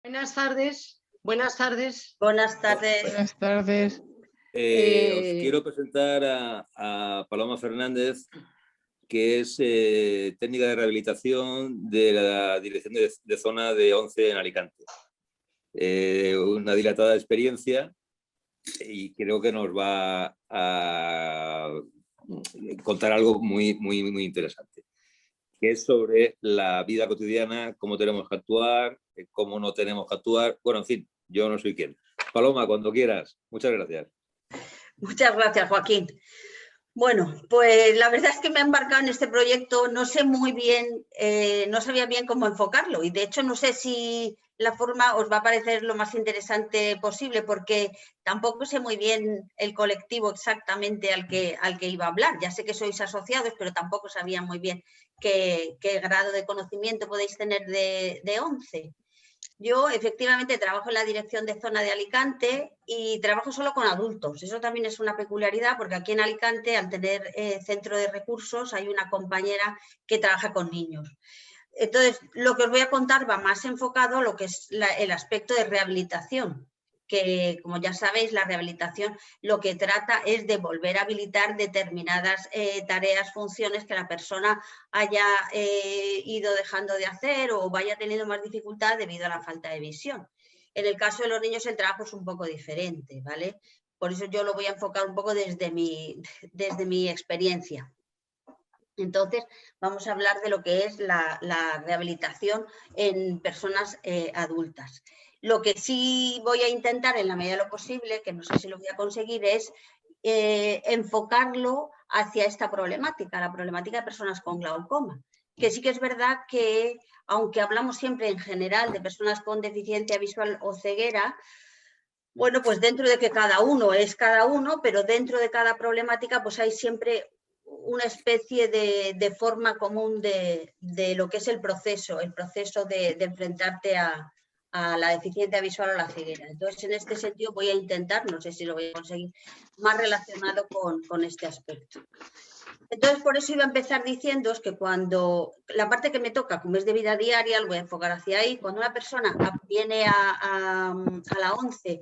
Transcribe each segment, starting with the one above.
Buenas tardes. Buenas tardes. Buenas tardes. Buenas tardes. Os quiero presentar a Paloma Fernández, que es técnica de rehabilitación de la Dirección de Zona de ONCE en Alicante. Una dilatada experiencia y creo que nos va a contar algo muy interesante, que es sobre la vida cotidiana, cómo tenemos que actuar, cómo no tenemos que actuar. Bueno, en fin, yo no soy quien. Paloma, cuando quieras. Muchas gracias. Muchas gracias, Joaquín. Bueno, pues la verdad es que me he embarcado en este proyecto, no sé muy bien, no sabía bien cómo enfocarlo y de hecho no sé si la forma os va a parecer lo más interesante posible porque tampoco sé muy bien el colectivo exactamente al que iba a hablar. Ya sé que sois asociados, pero tampoco sabía muy bien qué grado de conocimiento podéis tener de ONCE. Yo efectivamente trabajo en la Dirección de Zona de Alicante y trabajo solo con adultos. Eso también es una peculiaridad porque aquí en Alicante, al tener centro de recursos, hay una compañera que trabaja con niños. Entonces, lo que os voy a contar va más enfocado a lo que es el aspecto de rehabilitación, que como ya sabéis, la rehabilitación lo que trata es de volver a habilitar determinadas tareas, funciones que la persona haya ido dejando de hacer o vaya teniendo más dificultad debido a la falta de visión. En el caso de los niños el trabajo es un poco diferente, ¿vale? Por eso yo lo voy a enfocar un poco desde mi experiencia. Entonces, vamos a hablar de lo que es la rehabilitación en personas adultas. Lo que sí voy a intentar en la medida de lo posible, que no sé si lo voy a conseguir, es enfocarlo hacia esta problemática, la problemática de personas con glaucoma. Que sí que es verdad que, aunque hablamos siempre en general de personas con deficiencia visual o ceguera, bueno, pues dentro de que cada uno es cada uno, pero dentro de cada problemática pues hay siempre una especie de forma común de lo que es el proceso de enfrentarte a la deficiencia visual o la ceguera. Entonces, en este sentido voy a intentar, no sé si lo voy a conseguir, más relacionado con este aspecto. Entonces, por eso iba a empezar diciéndoos que cuando la parte que me toca, como es de vida diaria, lo voy a enfocar hacia ahí. Cuando una persona viene a la ONCE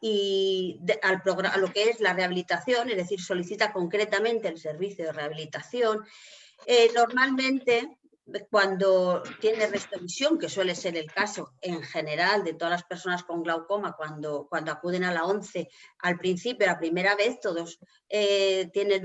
y a lo que es la rehabilitación, es decir, solicita concretamente el servicio de rehabilitación, normalmente cuando tiene restrovisión, que suele ser el caso en general de todas las personas con glaucoma, cuando acuden a la ONCE, al principio, la primera vez, todos tienen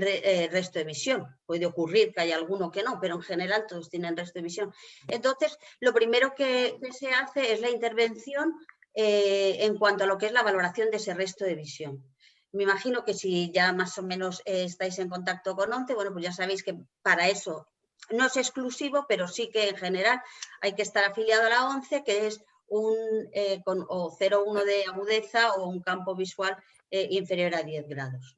resto de visión. Puede ocurrir que haya alguno que no, pero en general todos tienen resto de visión. Entonces, lo primero que se hace es la intervención en cuanto a lo que es la valoración de ese resto de visión. Me imagino que si ya más o menos estáis en contacto con ONCE, bueno, pues ya sabéis que para eso no es exclusivo, pero sí que en general hay que estar afiliado a la ONCE, que es con 0,1 de agudeza o un campo visual inferior a 10 grados.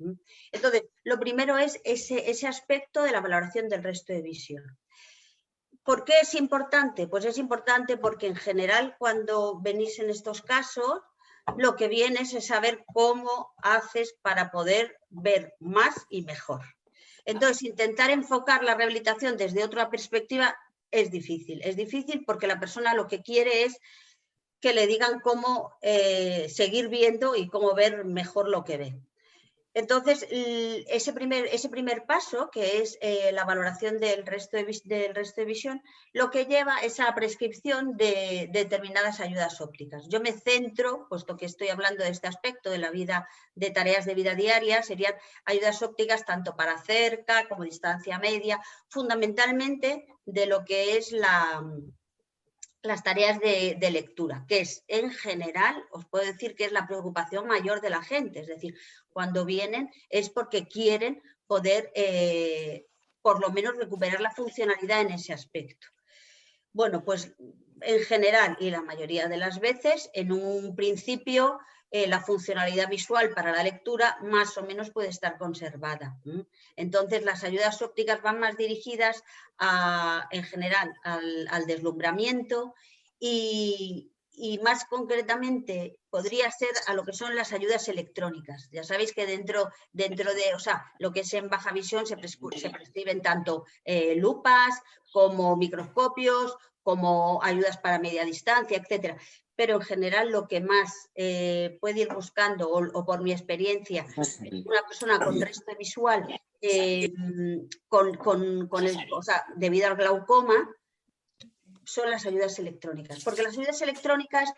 Entonces, lo primero es ese aspecto de la valoración del resto de visión. ¿Por qué es importante? Pues es importante porque en general cuando venís en estos casos, lo que vienes es saber cómo haces para poder ver más y mejor. Entonces, intentar enfocar la rehabilitación desde otra perspectiva es difícil. Es difícil porque la persona lo que quiere es que le digan cómo seguir viendo y cómo ver mejor lo que ve. Entonces, ese primer paso, que es la valoración del resto de visión, lo que lleva es a la prescripción de determinadas ayudas ópticas. Yo me centro, puesto que estoy hablando de este aspecto de la vida, de tareas de vida diaria, serían ayudas ópticas tanto para cerca como distancia media, fundamentalmente de lo que es las tareas de lectura, que es en general, os puedo decir que es la preocupación mayor de la gente, es decir, cuando vienen es porque quieren poder por lo menos recuperar la funcionalidad en ese aspecto. Bueno, pues en general y la mayoría de las veces, en un principio, la funcionalidad visual para la lectura más o menos puede estar conservada. Entonces, las ayudas ópticas van más dirigidas en general al deslumbramiento y más concretamente podría ser a lo que son las ayudas electrónicas. Ya sabéis que dentro de, o sea, lo que es en baja visión se prescriben tanto lupas como microscopios, como ayudas para media distancia, etcétera. pero en general lo que más puede ir buscando, o por mi experiencia, una persona con resto visual debido al glaucoma, son las ayudas electrónicas, porque las ayudas electrónicas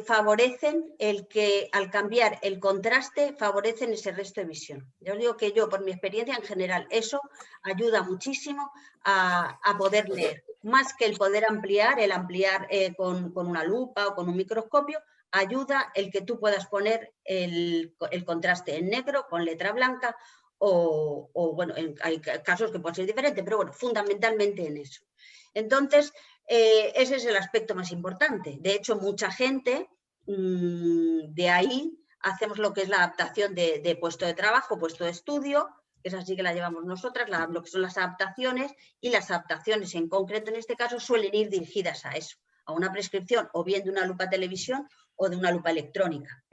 favorecen el que al cambiar el contraste favorecen ese resto de visión. Ya os digo que yo, por mi experiencia en general, eso ayuda muchísimo a poder leer, más que el poder ampliar, con una lupa o con un microscopio, ayuda el que tú puedas poner el contraste en negro con letra blanca o bueno, hay casos que pueden ser diferentes, pero bueno, fundamentalmente en eso. Entonces, ese es el aspecto más importante. De hecho, mucha gente de ahí hacemos lo que es la adaptación de puesto de trabajo, puesto de estudio, que es así que la llevamos nosotras, lo que son las adaptaciones, y las adaptaciones en concreto en este caso suelen ir dirigidas a eso, a una prescripción o bien de una lupa televisión o de una lupa electrónica.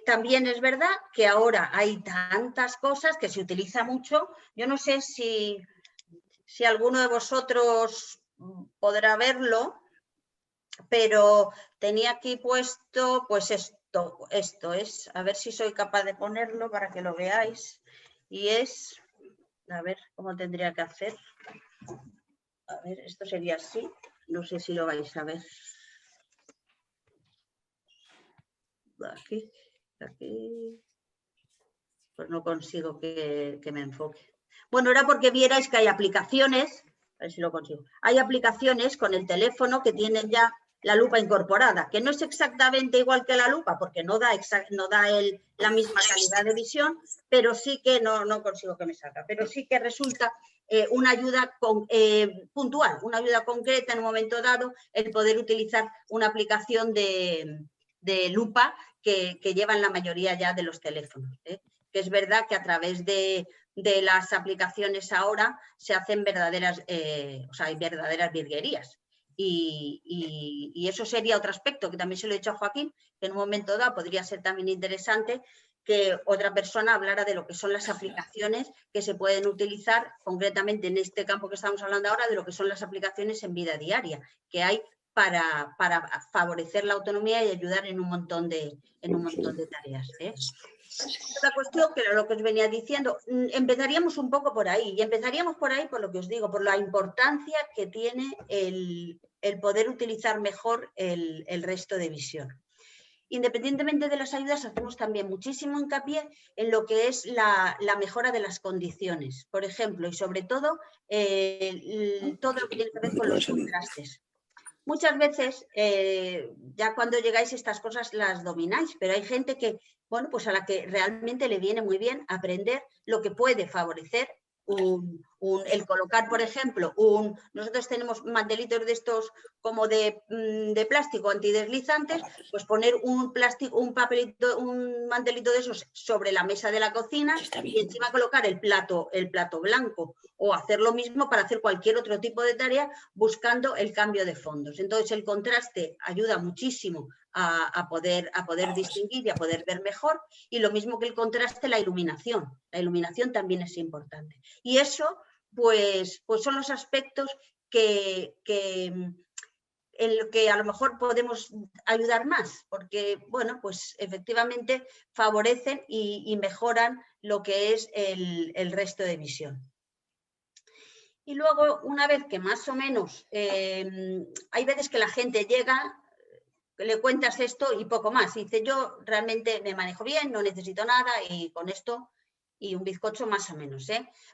También es verdad que ahora hay tantas cosas que se utiliza mucho. Yo no sé si alguno de vosotros podrá verlo, pero tenía aquí puesto, pues esto es, a ver si soy capaz de ponerlo para que lo veáis, y es, a ver cómo tendría que hacer, a ver, esto sería así, no sé si lo vais a ver, aquí, pues no consigo que me enfoque. Bueno, era porque vierais que hay aplicaciones, a ver si lo consigo. Hay aplicaciones con el teléfono que tienen ya la lupa incorporada, que no es exactamente igual que la lupa, porque no da la misma calidad de visión, pero sí que, no consigo que me salga, pero sí que resulta una ayuda puntual, una ayuda concreta en un momento dado, el poder utilizar una aplicación de lupa que llevan la mayoría ya de los teléfonos, que es verdad que a través de las aplicaciones ahora se hacen verdaderas, hay verdaderas virguerías. Y eso sería otro aspecto que también se lo he dicho a Joaquín, que en un momento dado podría ser también interesante que otra persona hablara de lo que son las aplicaciones que se pueden utilizar, concretamente en este campo que estamos hablando ahora, de lo que son las aplicaciones en vida diaria, que hay para favorecer la autonomía y ayudar en un montón de tareas. Otra cuestión, que era lo que os venía diciendo, empezaríamos un poco por ahí, y empezaríamos por ahí por lo que os digo, por la importancia que tiene el poder utilizar mejor el resto de visión. Independientemente de las ayudas, hacemos también muchísimo hincapié en lo que es la mejora de las condiciones, por ejemplo, y sobre todo, todo lo que tiene que ver con los contrastes. Muchas veces, ya cuando llegáis estas cosas las domináis, pero hay gente que, bueno, pues a la que realmente le viene muy bien aprender lo que puede favorecer el colocar, por ejemplo, nosotros tenemos mantelitos de estos como de plástico antideslizantes, pues poner un mantelito de esos sobre la mesa de la cocina y encima colocar el plato blanco, o hacer lo mismo para hacer cualquier otro tipo de tarea buscando el cambio de fondos. Entonces el contraste ayuda muchísimo a poder distinguir y a poder ver mejor, y lo mismo que el contraste, la iluminación también es importante. Y eso pues son los aspectos en lo que a lo mejor podemos ayudar más, porque bueno, pues efectivamente favorecen y mejoran lo que es el resto de visión. Y luego, una vez que más o menos, hay veces que la gente llega, le cuentas esto y poco más, y dice, yo realmente me manejo bien, no necesito nada, y con esto y un bizcocho más o menos,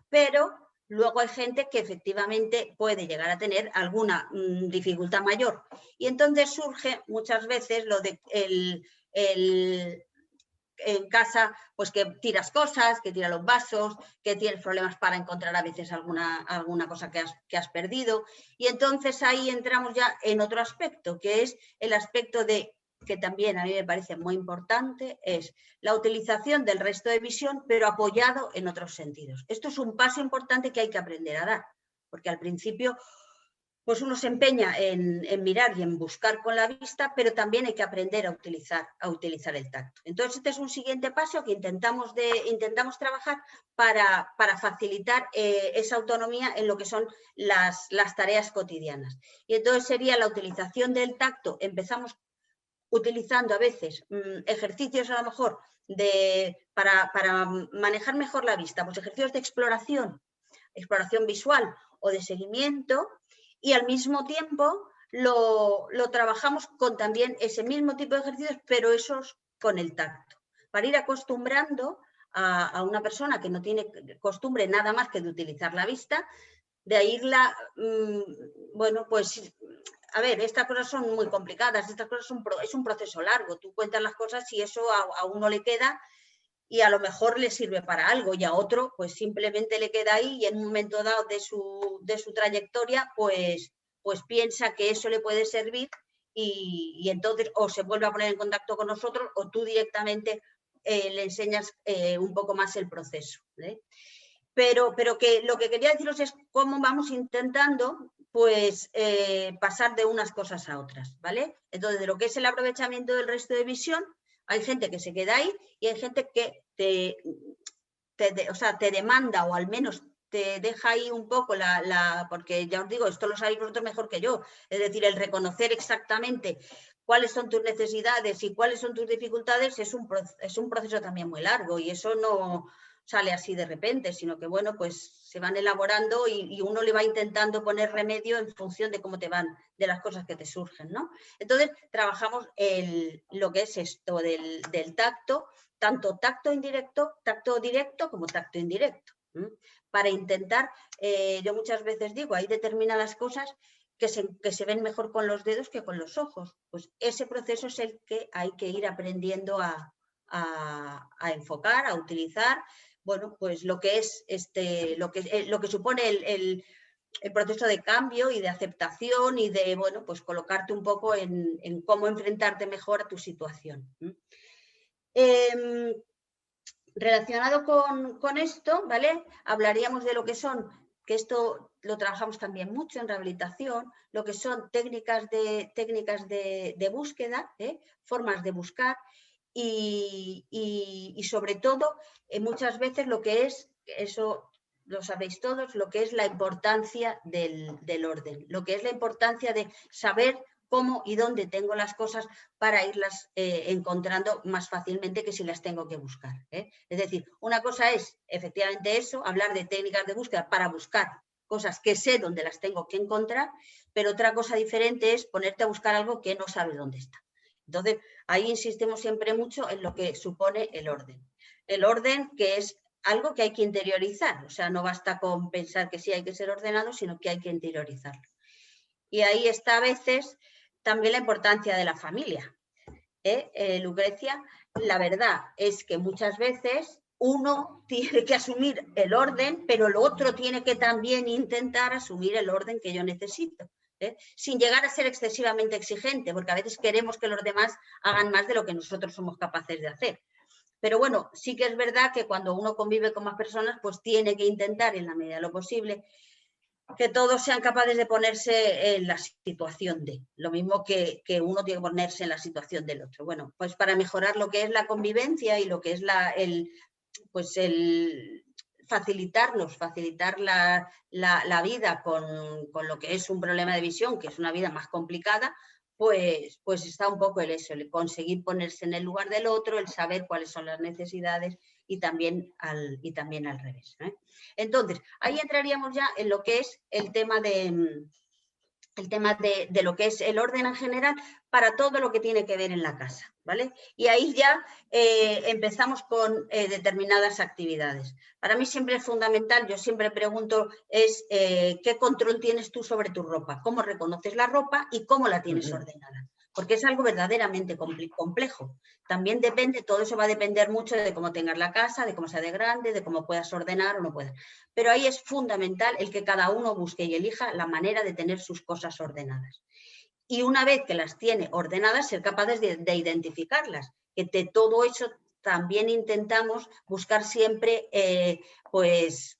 pero luego hay gente que efectivamente puede llegar a tener alguna dificultad mayor, y entonces surge muchas veces lo de en casa, pues que tiras cosas, que tiras los vasos, que tienes problemas para encontrar a veces alguna cosa que has perdido, y entonces ahí entramos ya en otro aspecto, que es el aspecto que también a mí me parece muy importante, es la utilización del resto de visión, pero apoyado en otros sentidos. Esto es un paso importante que hay que aprender a dar, porque al principio pues uno se empeña en mirar y en buscar con la vista, pero también hay que aprender a utilizar el tacto. Entonces, este es un siguiente paso que intentamos trabajar para facilitar esa autonomía en lo que son las tareas cotidianas. Y entonces sería la utilización del tacto. Empezamos utilizando a veces ejercicios a lo mejor para manejar mejor la vista, pues ejercicios de exploración visual o de seguimiento, y al mismo tiempo lo trabajamos con también ese mismo tipo de ejercicios, pero esos con el tacto, para ir acostumbrando a una persona que no tiene costumbre nada más que de utilizar la vista, de irla, bueno, pues, a ver, estas cosas son muy complicadas, estas cosas es un proceso largo, tú cuentas las cosas y eso a uno le queda y a lo mejor le sirve para algo, y a otro pues simplemente le queda ahí y en un momento dado de su trayectoria pues piensa que eso le puede servir y entonces o se vuelve a poner en contacto con nosotros o tú directamente le enseñas un poco más el proceso, ¿eh? Pero que lo que quería deciros es cómo vamos intentando pues pasar de unas cosas a otras, ¿vale? Entonces, de lo que es el aprovechamiento del resto de visión, hay gente que se queda ahí y hay gente que te demanda o al menos te deja ahí un poco porque ya os digo, esto lo sabéis vosotros mejor que yo, es decir, el reconocer exactamente cuáles son tus necesidades y cuáles son tus dificultades es un proceso también muy largo y eso no sale así de repente, sino que bueno, pues se van elaborando y uno le va intentando poner remedio en función de cómo te van, de las cosas que te surgen, ¿no? Entonces, trabajamos lo que es esto del tacto, tanto tacto directo como tacto indirecto, ¿eh? Para intentar, yo muchas veces digo, hay determinadas cosas que se ven mejor con los dedos que con los ojos. Pues ese proceso es el que hay que ir aprendiendo a enfocar, a utilizar, bueno, pues lo que es lo que supone el proceso de cambio y de aceptación y de, bueno, pues colocarte un poco en cómo enfrentarte mejor a tu situación. Relacionado con esto, ¿vale? Hablaríamos de lo que son, que esto lo trabajamos también mucho en rehabilitación, lo que son técnicas de búsqueda, formas de buscar y sobre todo muchas veces lo que es, eso lo sabéis todos, lo que es la importancia del orden, lo que es la importancia de saber cómo y dónde tengo las cosas para irlas encontrando más fácilmente que si las tengo que buscar, ¿eh? Es decir, una cosa es efectivamente eso, hablar de técnicas de búsqueda para buscar cosas que sé dónde las tengo que encontrar, pero otra cosa diferente es ponerte a buscar algo que no sabes dónde está. Entonces, ahí insistimos siempre mucho en lo que supone el orden. El orden que es algo que hay que interiorizar, o sea, no basta con pensar que sí hay que ser ordenado, sino que hay que interiorizarlo. Y ahí está a veces también la importancia de la familia. Lucrecia, la verdad es que muchas veces uno tiene que asumir el orden, pero el otro tiene que también intentar asumir el orden que yo necesito, sin llegar a ser excesivamente exigente, porque a veces queremos que los demás hagan más de lo que nosotros somos capaces de hacer. Pero bueno, sí que es verdad que cuando uno convive con más personas, pues tiene que intentar, en la medida de lo posible, que todos sean capaces de ponerse en la situación de, lo mismo que uno tiene que ponerse en la situación del otro. Bueno, pues para mejorar lo que es la convivencia y lo que es el facilitar la vida con lo que es un problema de visión, que es una vida más complicada, pues está un poco el conseguir ponerse en el lugar del otro, el saber cuáles son las necesidades y también al revés, ¿eh? Entonces, ahí entraríamos ya en lo que es el tema de lo que es el orden en general para todo lo que tiene que ver en la casa, ¿vale? Y ahí ya empezamos con determinadas actividades. Para mí siempre es fundamental, yo siempre pregunto, ¿qué control tienes tú sobre tu ropa? ¿Cómo reconoces la ropa y cómo la tienes ordenada? Porque es algo verdaderamente complejo. También depende, todo eso va a depender mucho de cómo tengas la casa, de cómo sea de grande, de cómo puedas ordenar o no puedas. Pero ahí es fundamental el que cada uno busque y elija la manera de tener sus cosas ordenadas. Y una vez que las tiene ordenadas, ser capaces de identificarlas, que todo eso también intentamos buscar siempre pues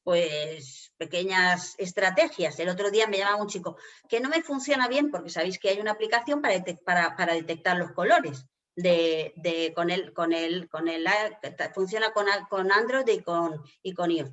pequeñas estrategias. El otro día me llamaba un chico que no me funciona bien, porque sabéis que hay una aplicación para detectar los colores. Funciona con Android y con iOS,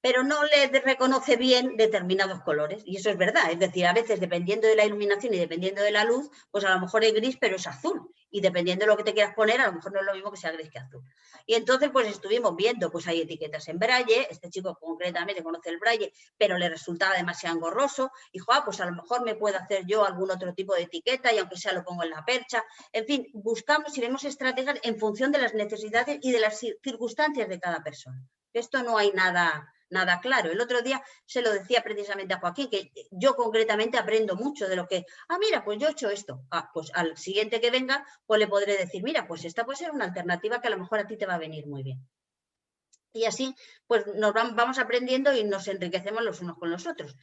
pero no le reconoce bien determinados colores, y eso es verdad. Es decir, a veces dependiendo de la iluminación y dependiendo de la luz, pues a lo mejor es gris pero es azul, y dependiendo de lo que te quieras poner, a lo mejor no es lo mismo que sea gris que azul. Y entonces pues estuvimos viendo, pues hay etiquetas en braille, este chico concretamente conoce el braille, pero le resultaba demasiado engorroso, y dijo, pues a lo mejor me puedo hacer yo algún otro tipo de etiqueta, y aunque sea lo pongo en la percha. En fin, buscamos y vemos estrategias en función de las necesidades y de las circunstancias de cada persona. Esto no hay nada claro. El otro día se lo decía precisamente a Joaquín, que yo concretamente aprendo mucho de lo que, mira, pues yo he hecho esto. Pues al siguiente que venga, pues le podré decir, mira, pues esta puede ser una alternativa que a lo mejor a ti te va a venir muy bien. Y así, pues nos vamos aprendiendo y nos enriquecemos los unos con los otros.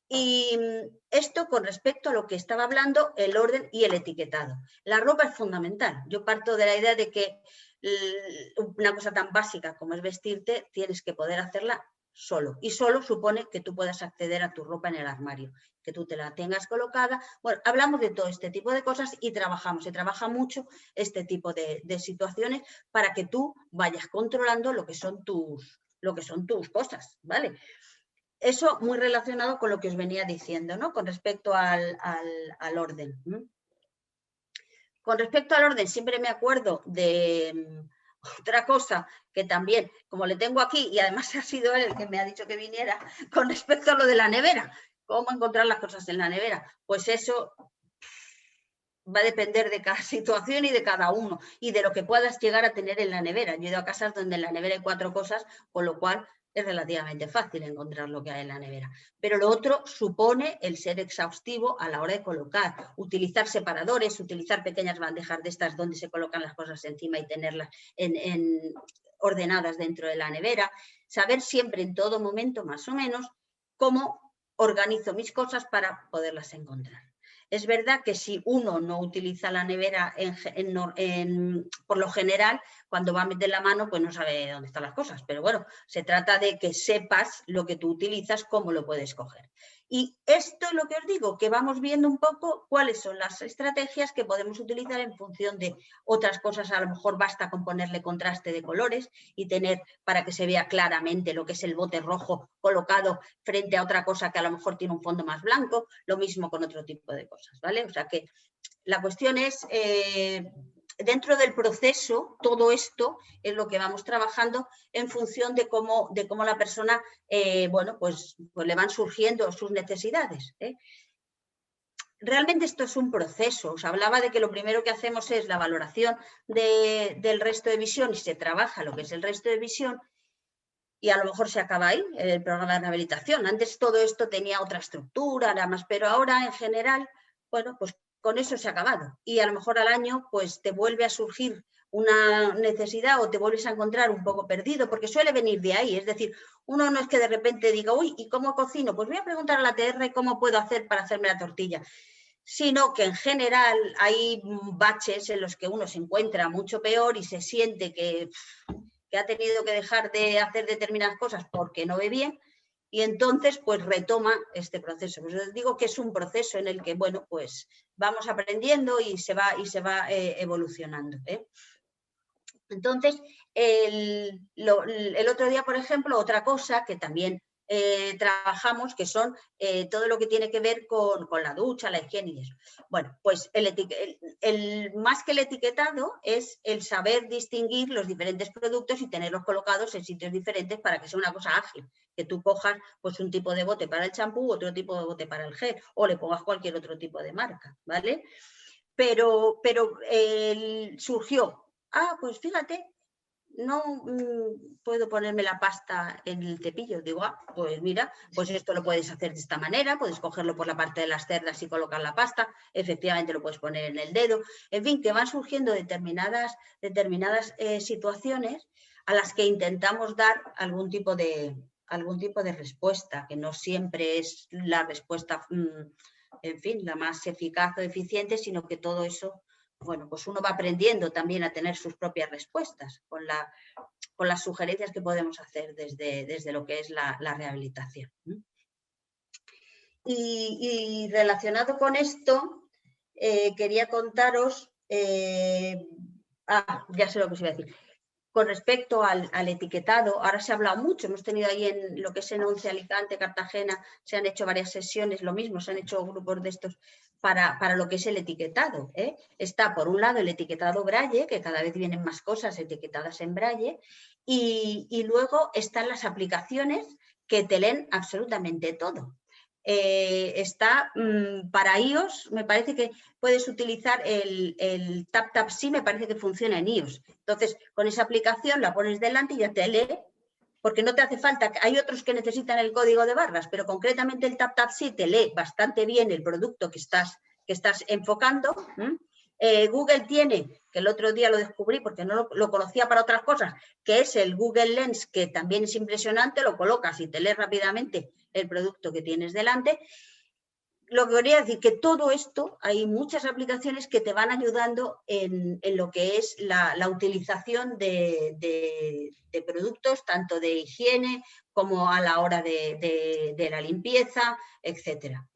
Y esto con respecto a lo que estaba hablando, el orden y el etiquetado. La ropa es fundamental. Yo parto de la idea de que una cosa tan básica como es vestirte, tienes que poder hacerla solo. Y solo supone que tú puedas acceder a tu ropa en el armario, que tú te la tengas colocada. Bueno, hablamos de todo este tipo de cosas y se trabaja mucho este tipo de situaciones para que tú vayas controlando lo que son tus cosas, ¿vale? Eso muy relacionado con lo que os venía diciendo, ¿no? Con respecto al orden. Con respecto al orden, siempre me acuerdo de otra cosa que también, como le tengo aquí, y además ha sido él el que me ha dicho que viniera, con respecto a lo de la nevera, cómo encontrar las cosas en la nevera. Pues eso va a depender de cada situación y de cada uno, y de lo que puedas llegar a tener en la nevera. Yo he ido a casas donde en la nevera hay 4 cosas, con lo cual es relativamente fácil encontrar lo que hay en la nevera. Pero lo otro supone el ser exhaustivo a la hora de colocar, utilizar separadores, utilizar pequeñas bandejas de estas donde se colocan las cosas encima y tenerlas ordenadas dentro de la nevera. Saber siempre en todo momento, más o menos, cómo organizo mis cosas para poderlas encontrar. Es verdad que si uno no utiliza la nevera por lo general, cuando va a meter la mano, pues no sabe dónde están las cosas. Pero bueno, se trata de que sepas lo que tú utilizas, cómo lo puedes coger. Y esto es lo que os digo, que vamos viendo un poco cuáles son las estrategias que podemos utilizar en función de otras cosas. A lo mejor basta con ponerle contraste de colores y tener para que se vea claramente lo que es el bote rojo colocado frente a otra cosa que a lo mejor tiene un fondo más blanco. Lo mismo con otro tipo de cosas, ¿vale? O sea que la cuestión es, dentro del proceso, todo esto es lo que vamos trabajando en función de cómo la persona, bueno, pues le van surgiendo sus necesidades. Realmente esto es un proceso. Os hablaba de que lo primero que hacemos es la valoración del resto de visión y se trabaja lo que es el resto de visión. Y a lo mejor se acaba ahí el programa de rehabilitación. Antes todo esto tenía otra estructura, nada más, pero ahora en general, bueno, pues con eso se ha acabado. Y a lo mejor al año pues te vuelve a surgir una necesidad o te vuelves a encontrar un poco perdido, porque suele venir de ahí. Es decir, uno no es que de repente diga, uy, ¿y cómo cocino? Pues voy a preguntar a la TR cómo puedo hacer para hacerme la tortilla. Sino que en general hay baches en los que uno se encuentra mucho peor y se siente que ha tenido que dejar de hacer determinadas cosas porque no ve bien, y entonces pues retoma este proceso. Pues os digo que es un proceso en el que, bueno, pues vamos aprendiendo y se va evolucionando. Entonces, el otro día, por ejemplo, otra cosa que también trabajamos, que son todo lo que tiene que ver con la ducha, la higiene y eso. Bueno, pues más que el etiquetado es el saber distinguir los diferentes productos y tenerlos colocados en sitios diferentes para que sea una cosa ágil, que tú cojas pues un tipo de bote para el champú, otro tipo de bote para el gel, o le pongas cualquier otro tipo de marca, ¿vale? Pero surgió, pues fíjate, no puedo ponerme la pasta en el cepillo. Digo, pues mira, pues esto lo puedes hacer de esta manera, puedes cogerlo por la parte de las cerdas y colocar la pasta, efectivamente lo puedes poner en el dedo. En fin, que van surgiendo determinadas situaciones a las que intentamos dar algún tipo de respuesta, que no siempre es la respuesta, en fin, la más eficaz o eficiente, sino que todo eso bueno, pues uno va aprendiendo también a tener sus propias respuestas con las sugerencias que podemos hacer desde lo que es la rehabilitación. Y relacionado con esto, quería contaros, ya sé lo que os iba a decir, con respecto al etiquetado. Ahora se ha hablado mucho, hemos tenido ahí en lo que es en ONCE, Alicante, Cartagena, se han hecho varias sesiones, lo mismo, se han hecho grupos de estos para lo que es el etiquetado. Está por un lado el etiquetado Braille, que cada vez vienen más cosas etiquetadas en Braille, y luego están las aplicaciones que te leen absolutamente todo. Está para iOS, me parece que puedes utilizar el TapTapSee, me parece que funciona en iOS. Entonces, con esa aplicación la pones delante y ya te lee, porque no te hace falta, hay otros que necesitan el código de barras, pero concretamente el TapTapSee te lee bastante bien el producto que estás enfocando. Google tiene, que el otro día lo descubrí porque no lo conocía para otras cosas, que es el Google Lens, que también es impresionante, lo colocas y te lee rápidamente el producto que tienes delante. Lo que quería decir que todo esto, hay muchas aplicaciones que te van ayudando en lo que es la utilización de productos, tanto de higiene como a la hora de la limpieza, etcétera.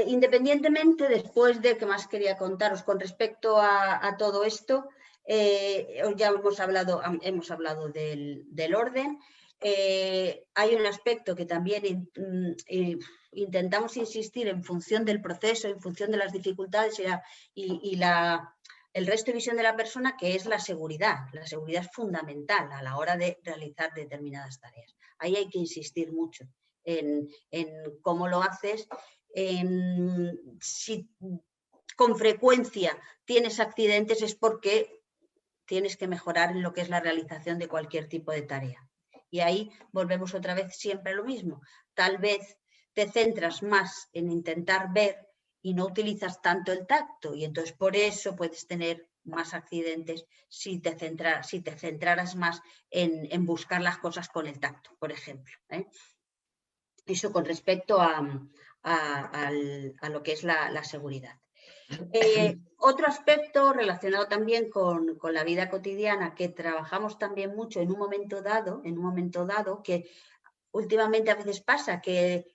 Independientemente, después de qué más quería contaros con respecto a todo esto, ya hemos hablado del orden. Hay un aspecto que también intentamos insistir en función del proceso, en función de las dificultades y el resto de visión de la persona, que es la seguridad. La seguridad es fundamental a la hora de realizar determinadas tareas. Ahí hay que insistir mucho en cómo lo haces. Si con frecuencia tienes accidentes es porque tienes que mejorar en lo que es la realización de cualquier tipo de tarea. Y ahí volvemos otra vez siempre a lo mismo. Tal vez te centras más en intentar ver y no utilizas tanto el tacto, y entonces por eso puedes tener más accidentes si te centraras más en buscar las cosas con el tacto, por ejemplo. Eso con respecto a lo que es la seguridad. Otro aspecto relacionado también con la vida cotidiana, que trabajamos también mucho en un momento dado, que últimamente a veces pasa que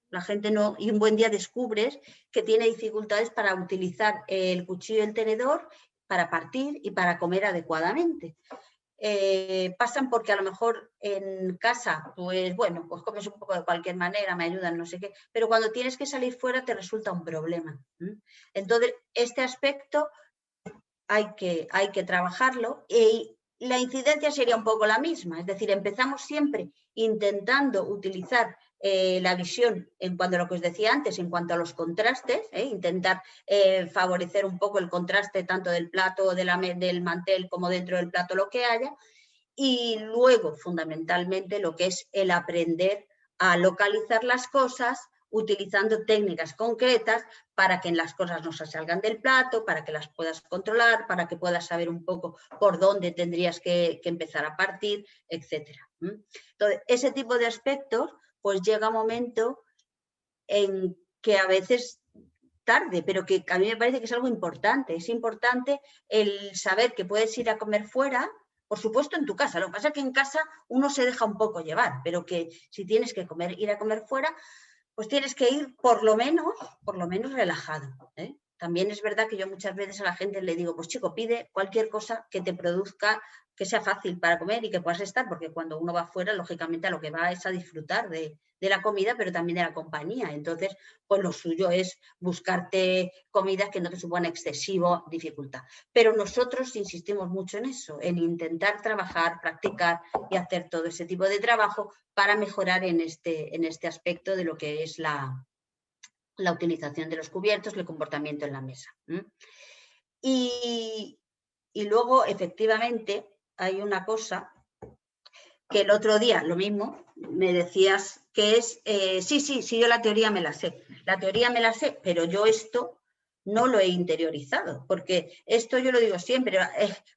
la gente no, y un buen día descubres que tiene dificultades para utilizar el cuchillo y el tenedor para partir y para comer adecuadamente. Pasan porque a lo mejor en casa, pues bueno, pues comes un poco de cualquier manera, me ayudan, no sé qué, pero cuando tienes que salir fuera te resulta un problema. Entonces, este aspecto hay que trabajarlo, y la incidencia sería un poco la misma, es decir, empezamos siempre intentando utilizar la visión en cuanto a lo que os decía antes, en cuanto a los contrastes, intentar favorecer un poco el contraste tanto del plato, del mantel, como dentro del plato lo que haya, y luego fundamentalmente lo que es el aprender a localizar las cosas utilizando técnicas concretas para que las cosas no se salgan del plato, para que las puedas controlar, para que puedas saber un poco por dónde tendrías que empezar a partir, etc. Entonces, ese tipo de aspectos, pues llega un momento en que a veces tarde, pero que a mí me parece que es algo importante. Es importante el saber que puedes ir a comer fuera, por supuesto en tu casa. Lo que pasa es que en casa uno se deja un poco llevar, pero que si tienes que ir a comer fuera, pues tienes que ir por lo menos relajado. También es verdad que yo muchas veces a la gente le digo, pues chico, pide cualquier cosa que te produzca, que sea fácil para comer y que puedas estar, porque cuando uno va fuera, lógicamente a lo que va es a disfrutar de la comida, pero también de la compañía. Entonces, pues lo suyo es buscarte comidas que no te supongan excesiva dificultad. Pero nosotros insistimos mucho en eso, en intentar trabajar, practicar y hacer todo ese tipo de trabajo para mejorar en este aspecto de lo que es la utilización de los cubiertos, el comportamiento en la mesa. Y luego, efectivamente, hay una cosa que el otro día, lo mismo, me decías que es, sí, yo la teoría me la sé, pero yo esto no lo he interiorizado, porque esto yo lo digo siempre,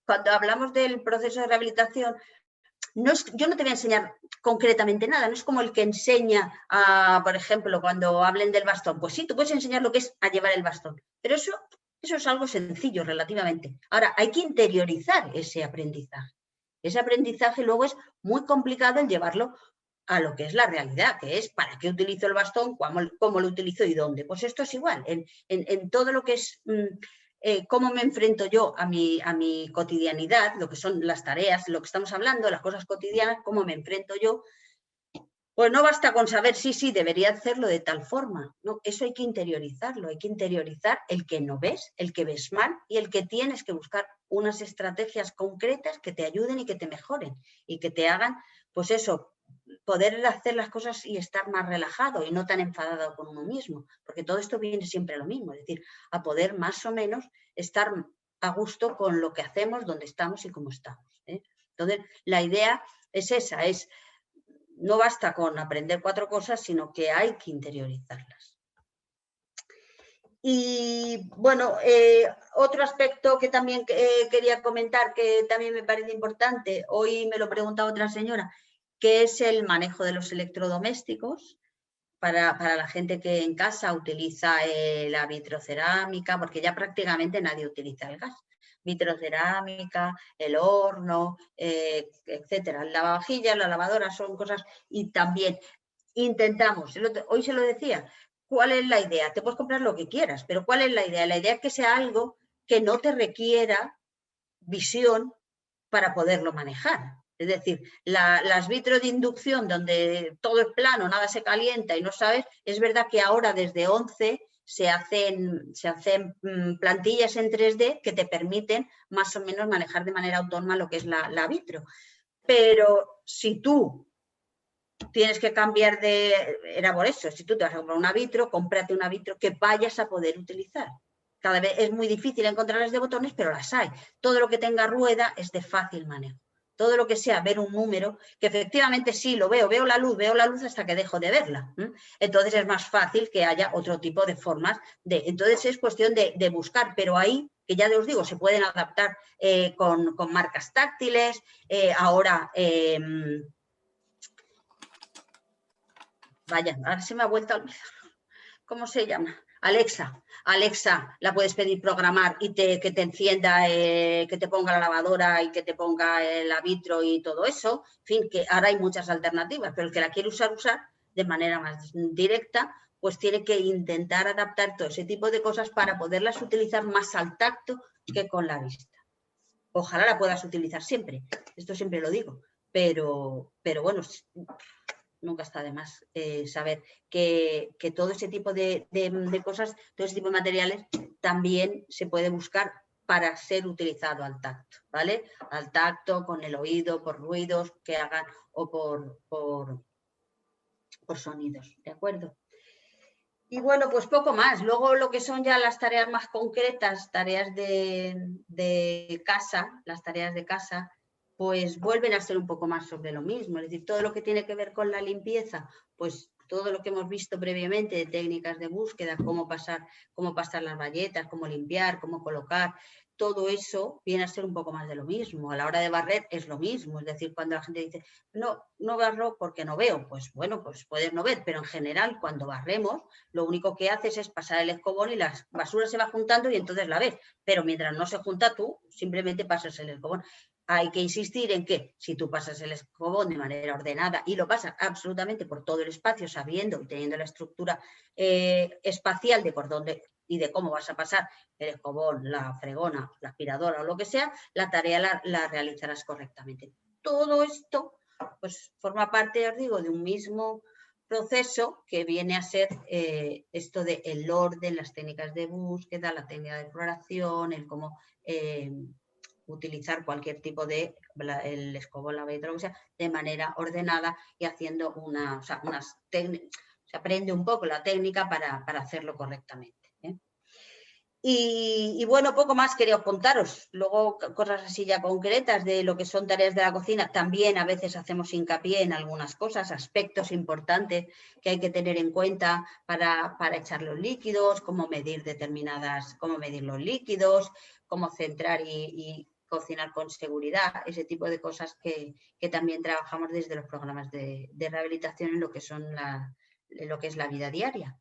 cuando hablamos del proceso de rehabilitación, yo no te voy a enseñar concretamente nada, no es como el que enseña, por ejemplo, cuando hablen del bastón, pues sí, tú puedes enseñar lo que es a llevar el bastón, pero eso Eso es algo sencillo relativamente. Ahora, hay que interiorizar ese aprendizaje. Ese aprendizaje luego es muy complicado el llevarlo a lo que es la realidad, que es para qué utilizo el bastón, cómo lo utilizo y dónde. Pues esto es igual, en todo lo que es cómo me enfrento yo a mi cotidianidad, lo que son las tareas, lo que estamos hablando, las cosas cotidianas, cómo me enfrento yo. Pues no basta con saber, sí, debería hacerlo de tal forma. No, eso hay que interiorizarlo, hay que interiorizar el que no ves, el que ves mal y el que tienes que buscar unas estrategias concretas que te ayuden y que te mejoren y que te hagan, pues eso, poder hacer las cosas y estar más relajado y no tan enfadado con uno mismo, porque todo esto viene siempre a lo mismo, es decir, a poder más o menos estar a gusto con lo que hacemos, dónde estamos y cómo estamos, ¿eh? Entonces, la idea es esa, no basta con aprender 4 cosas, sino que hay que interiorizarlas. Y bueno, otro aspecto que también quería comentar, que también me parece importante, hoy me lo preguntaba otra señora, que es el manejo de los electrodomésticos para la gente que en casa utiliza la vitrocerámica, porque ya prácticamente nadie utiliza el gas. Vitrocerámica, el horno, etcétera. El lavavajillas, la lavadora son cosas, y también intentamos, hoy se lo decía, ¿cuál es la idea? Te puedes comprar lo que quieras, pero ¿cuál es la idea? La idea es que sea algo que no te requiera visión para poderlo manejar. Es decir, las vitros de inducción donde todo es plano, nada se calienta y no sabes, es verdad que ahora desde 11 se hacen plantillas en 3D que te permiten más o menos manejar de manera autónoma lo que es la vitro. Pero si tú tienes que cambiar era por eso, si tú te vas a comprar una vitro, cómprate una vitro que vayas a poder utilizar. Cada vez es muy difícil encontrarlas de botones, pero las hay. Todo lo que tenga rueda es de fácil manejo. Todo lo que sea ver un número, que efectivamente sí, lo veo la luz hasta que dejo de verla. Entonces es más fácil que haya otro tipo de formas. Entonces es cuestión de buscar, pero ahí, que ya os digo, se pueden adaptar con marcas táctiles. Ahora, vaya, ahora se me ha vuelto a olvidar. ¿Cómo se llama? Alexa, la puedes pedir programar y que te encienda, que te ponga la lavadora y que te ponga el vitro y todo eso. En fin, que ahora hay muchas alternativas, pero el que la quiere usar de manera más directa, pues tiene que intentar adaptar todo ese tipo de cosas para poderlas utilizar más al tacto que con la vista. Ojalá la puedas utilizar siempre, esto siempre lo digo, pero bueno, nunca está de más saber que todo ese tipo de cosas, todo ese tipo de materiales también se puede buscar para ser utilizado al tacto, ¿vale? Al tacto, con el oído, por ruidos que hagan o por sonidos, ¿de acuerdo? Y bueno, pues poco más. Luego lo que son ya las tareas más concretas, tareas de casa, las tareas de casa, pues vuelven a ser un poco más sobre lo mismo. Es decir, todo lo que tiene que ver con la limpieza, pues todo lo que hemos visto previamente de técnicas de búsqueda, cómo pasar las bayetas, cómo limpiar, cómo colocar, todo eso viene a ser un poco más de lo mismo. A la hora de barrer es lo mismo. Es decir, cuando la gente dice, no barro porque no veo, pues bueno, pues puedes no ver, pero en general cuando barremos, lo único que haces es pasar el escobón y la basura se va juntando y entonces la ves. Pero mientras no se junta, tú simplemente pasas el escobón. Hay que insistir en que si tú pasas el escobón de manera ordenada y lo pasas absolutamente por todo el espacio, sabiendo y teniendo la estructura espacial de por dónde y de cómo vas a pasar el escobón, la fregona, la aspiradora o lo que sea, la tarea la realizarás correctamente. Todo esto pues forma parte, os digo, de un mismo proceso que viene a ser esto de el orden, las técnicas de búsqueda, la técnica de exploración, el cómo utilizar cualquier tipo de el escobón, la baita, lo que sea, de manera ordenada y haciendo se aprende un poco la técnica para hacerlo correctamente. Y bueno, poco más quería contaros. Luego cosas así ya concretas de lo que son tareas de la cocina. También a veces hacemos hincapié en algunas cosas, aspectos importantes que hay que tener en cuenta para echar los líquidos, cómo medir los líquidos, cómo centrar y cocinar con seguridad, ese tipo de cosas que también trabajamos desde los programas de rehabilitación en lo que es la vida diaria.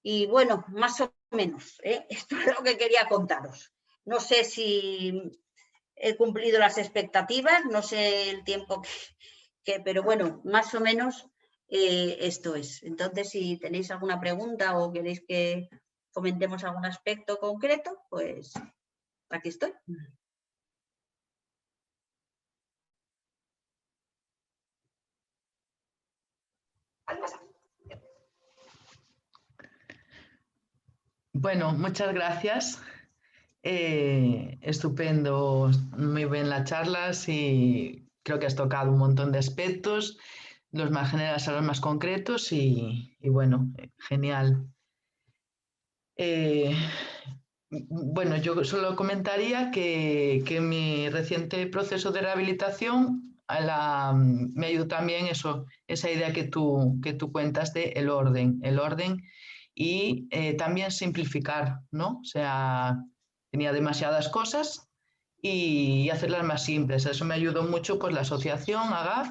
Y bueno, más o menos, esto es lo que quería contaros. No sé si he cumplido las expectativas, no sé el tiempo pero bueno, más o menos esto es. Entonces, si tenéis alguna pregunta o queréis que comentemos algún aspecto concreto, pues aquí estoy. Bueno, muchas gracias. Estupendo, muy bien las charlas y creo que has tocado un montón de aspectos, los más generales a los más concretos y bueno, genial. Bueno, yo solo comentaría que en mi reciente proceso de rehabilitación me ayudó también esa idea que tú cuentas de el orden y también simplificar, ¿no? O sea, tenía demasiadas cosas y hacerlas más simples. Eso me ayudó mucho pues la asociación AGAF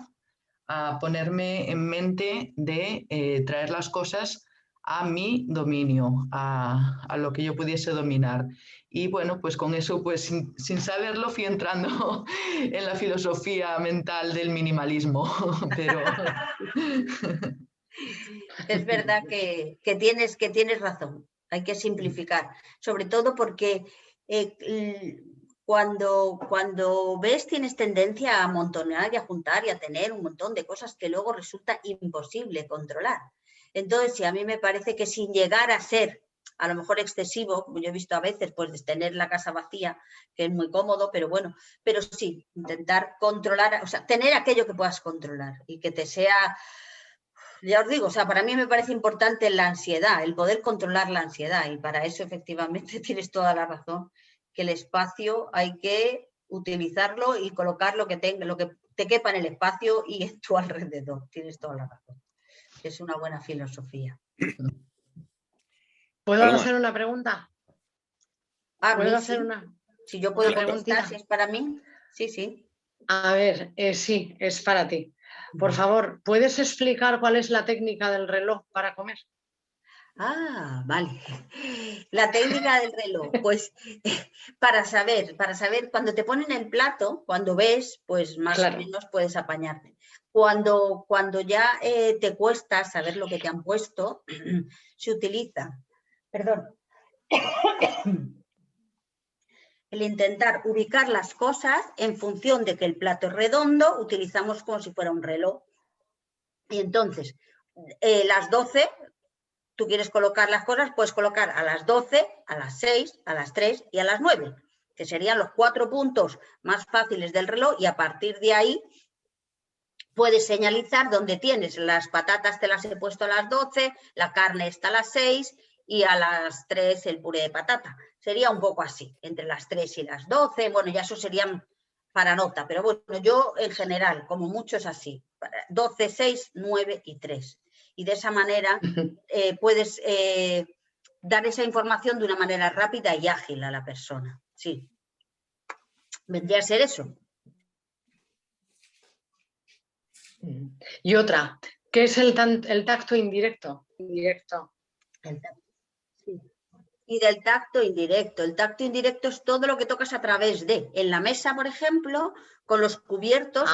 a ponerme en mente de traer las cosas a mi dominio, a lo que yo pudiese dominar. Y bueno, pues con eso, pues sin saberlo, fui entrando en la filosofía mental del minimalismo. Pero... Es verdad que tienes razón, hay que simplificar, sobre todo porque cuando ves tienes tendencia a amontonar y a juntar y a tener un montón de cosas que luego resulta imposible controlar. Entonces, sí, a mí me parece que sin llegar a ser a lo mejor excesivo, como yo he visto a veces, pues tener la casa vacía, que es muy cómodo, pero bueno, pero sí, intentar controlar, o sea, tener aquello que puedas controlar y que te sea... Ya os digo, o sea, para mí me parece importante la ansiedad, el poder controlar la ansiedad y para eso efectivamente tienes toda la razón, que el espacio hay que utilizarlo y colocar lo que te quepa en el espacio y en tu alrededor. Tienes toda la razón. Es una buena filosofía. ¿Puedo Paloma. hacer una pregunta? ¿Puedo hacer sí? una? Si yo puedo una contestar, si es para mí, sí, sí. A ver, sí, es para ti. Por favor, ¿puedes explicar cuál es la técnica del reloj para comer? Ah, vale. La técnica del reloj, pues para saber cuando te ponen el plato, cuando ves, pues más Claro. o menos puedes apañarte. Cuando ya te cuesta saber lo que te han puesto, se utiliza, perdón, el intentar ubicar las cosas en función de que el plato es redondo, utilizamos como si fuera un reloj. Y entonces, las 12... Tú quieres colocar las cosas, puedes colocar a las 12, a las 6, a las 3 y a las 9, que serían los 4 puntos más fáciles del reloj y a partir de ahí puedes señalizar dónde tienes. Las patatas te las he puesto a las 12, la carne está a las 6 y a las 3 el puré de patata. Sería un poco así, entre las 3 y las 12, bueno, ya eso serían para nota, pero bueno, yo en general, como mucho es así, 12, 6, 9 y 3. Y de esa manera puedes dar esa información de una manera rápida y ágil a la persona. Sí. Vendría a ser eso. Y otra, ¿qué es el tacto indirecto? Sí. Y del tacto indirecto. El tacto indirecto es todo lo que tocas a través de. En la mesa, por ejemplo, con los cubiertos.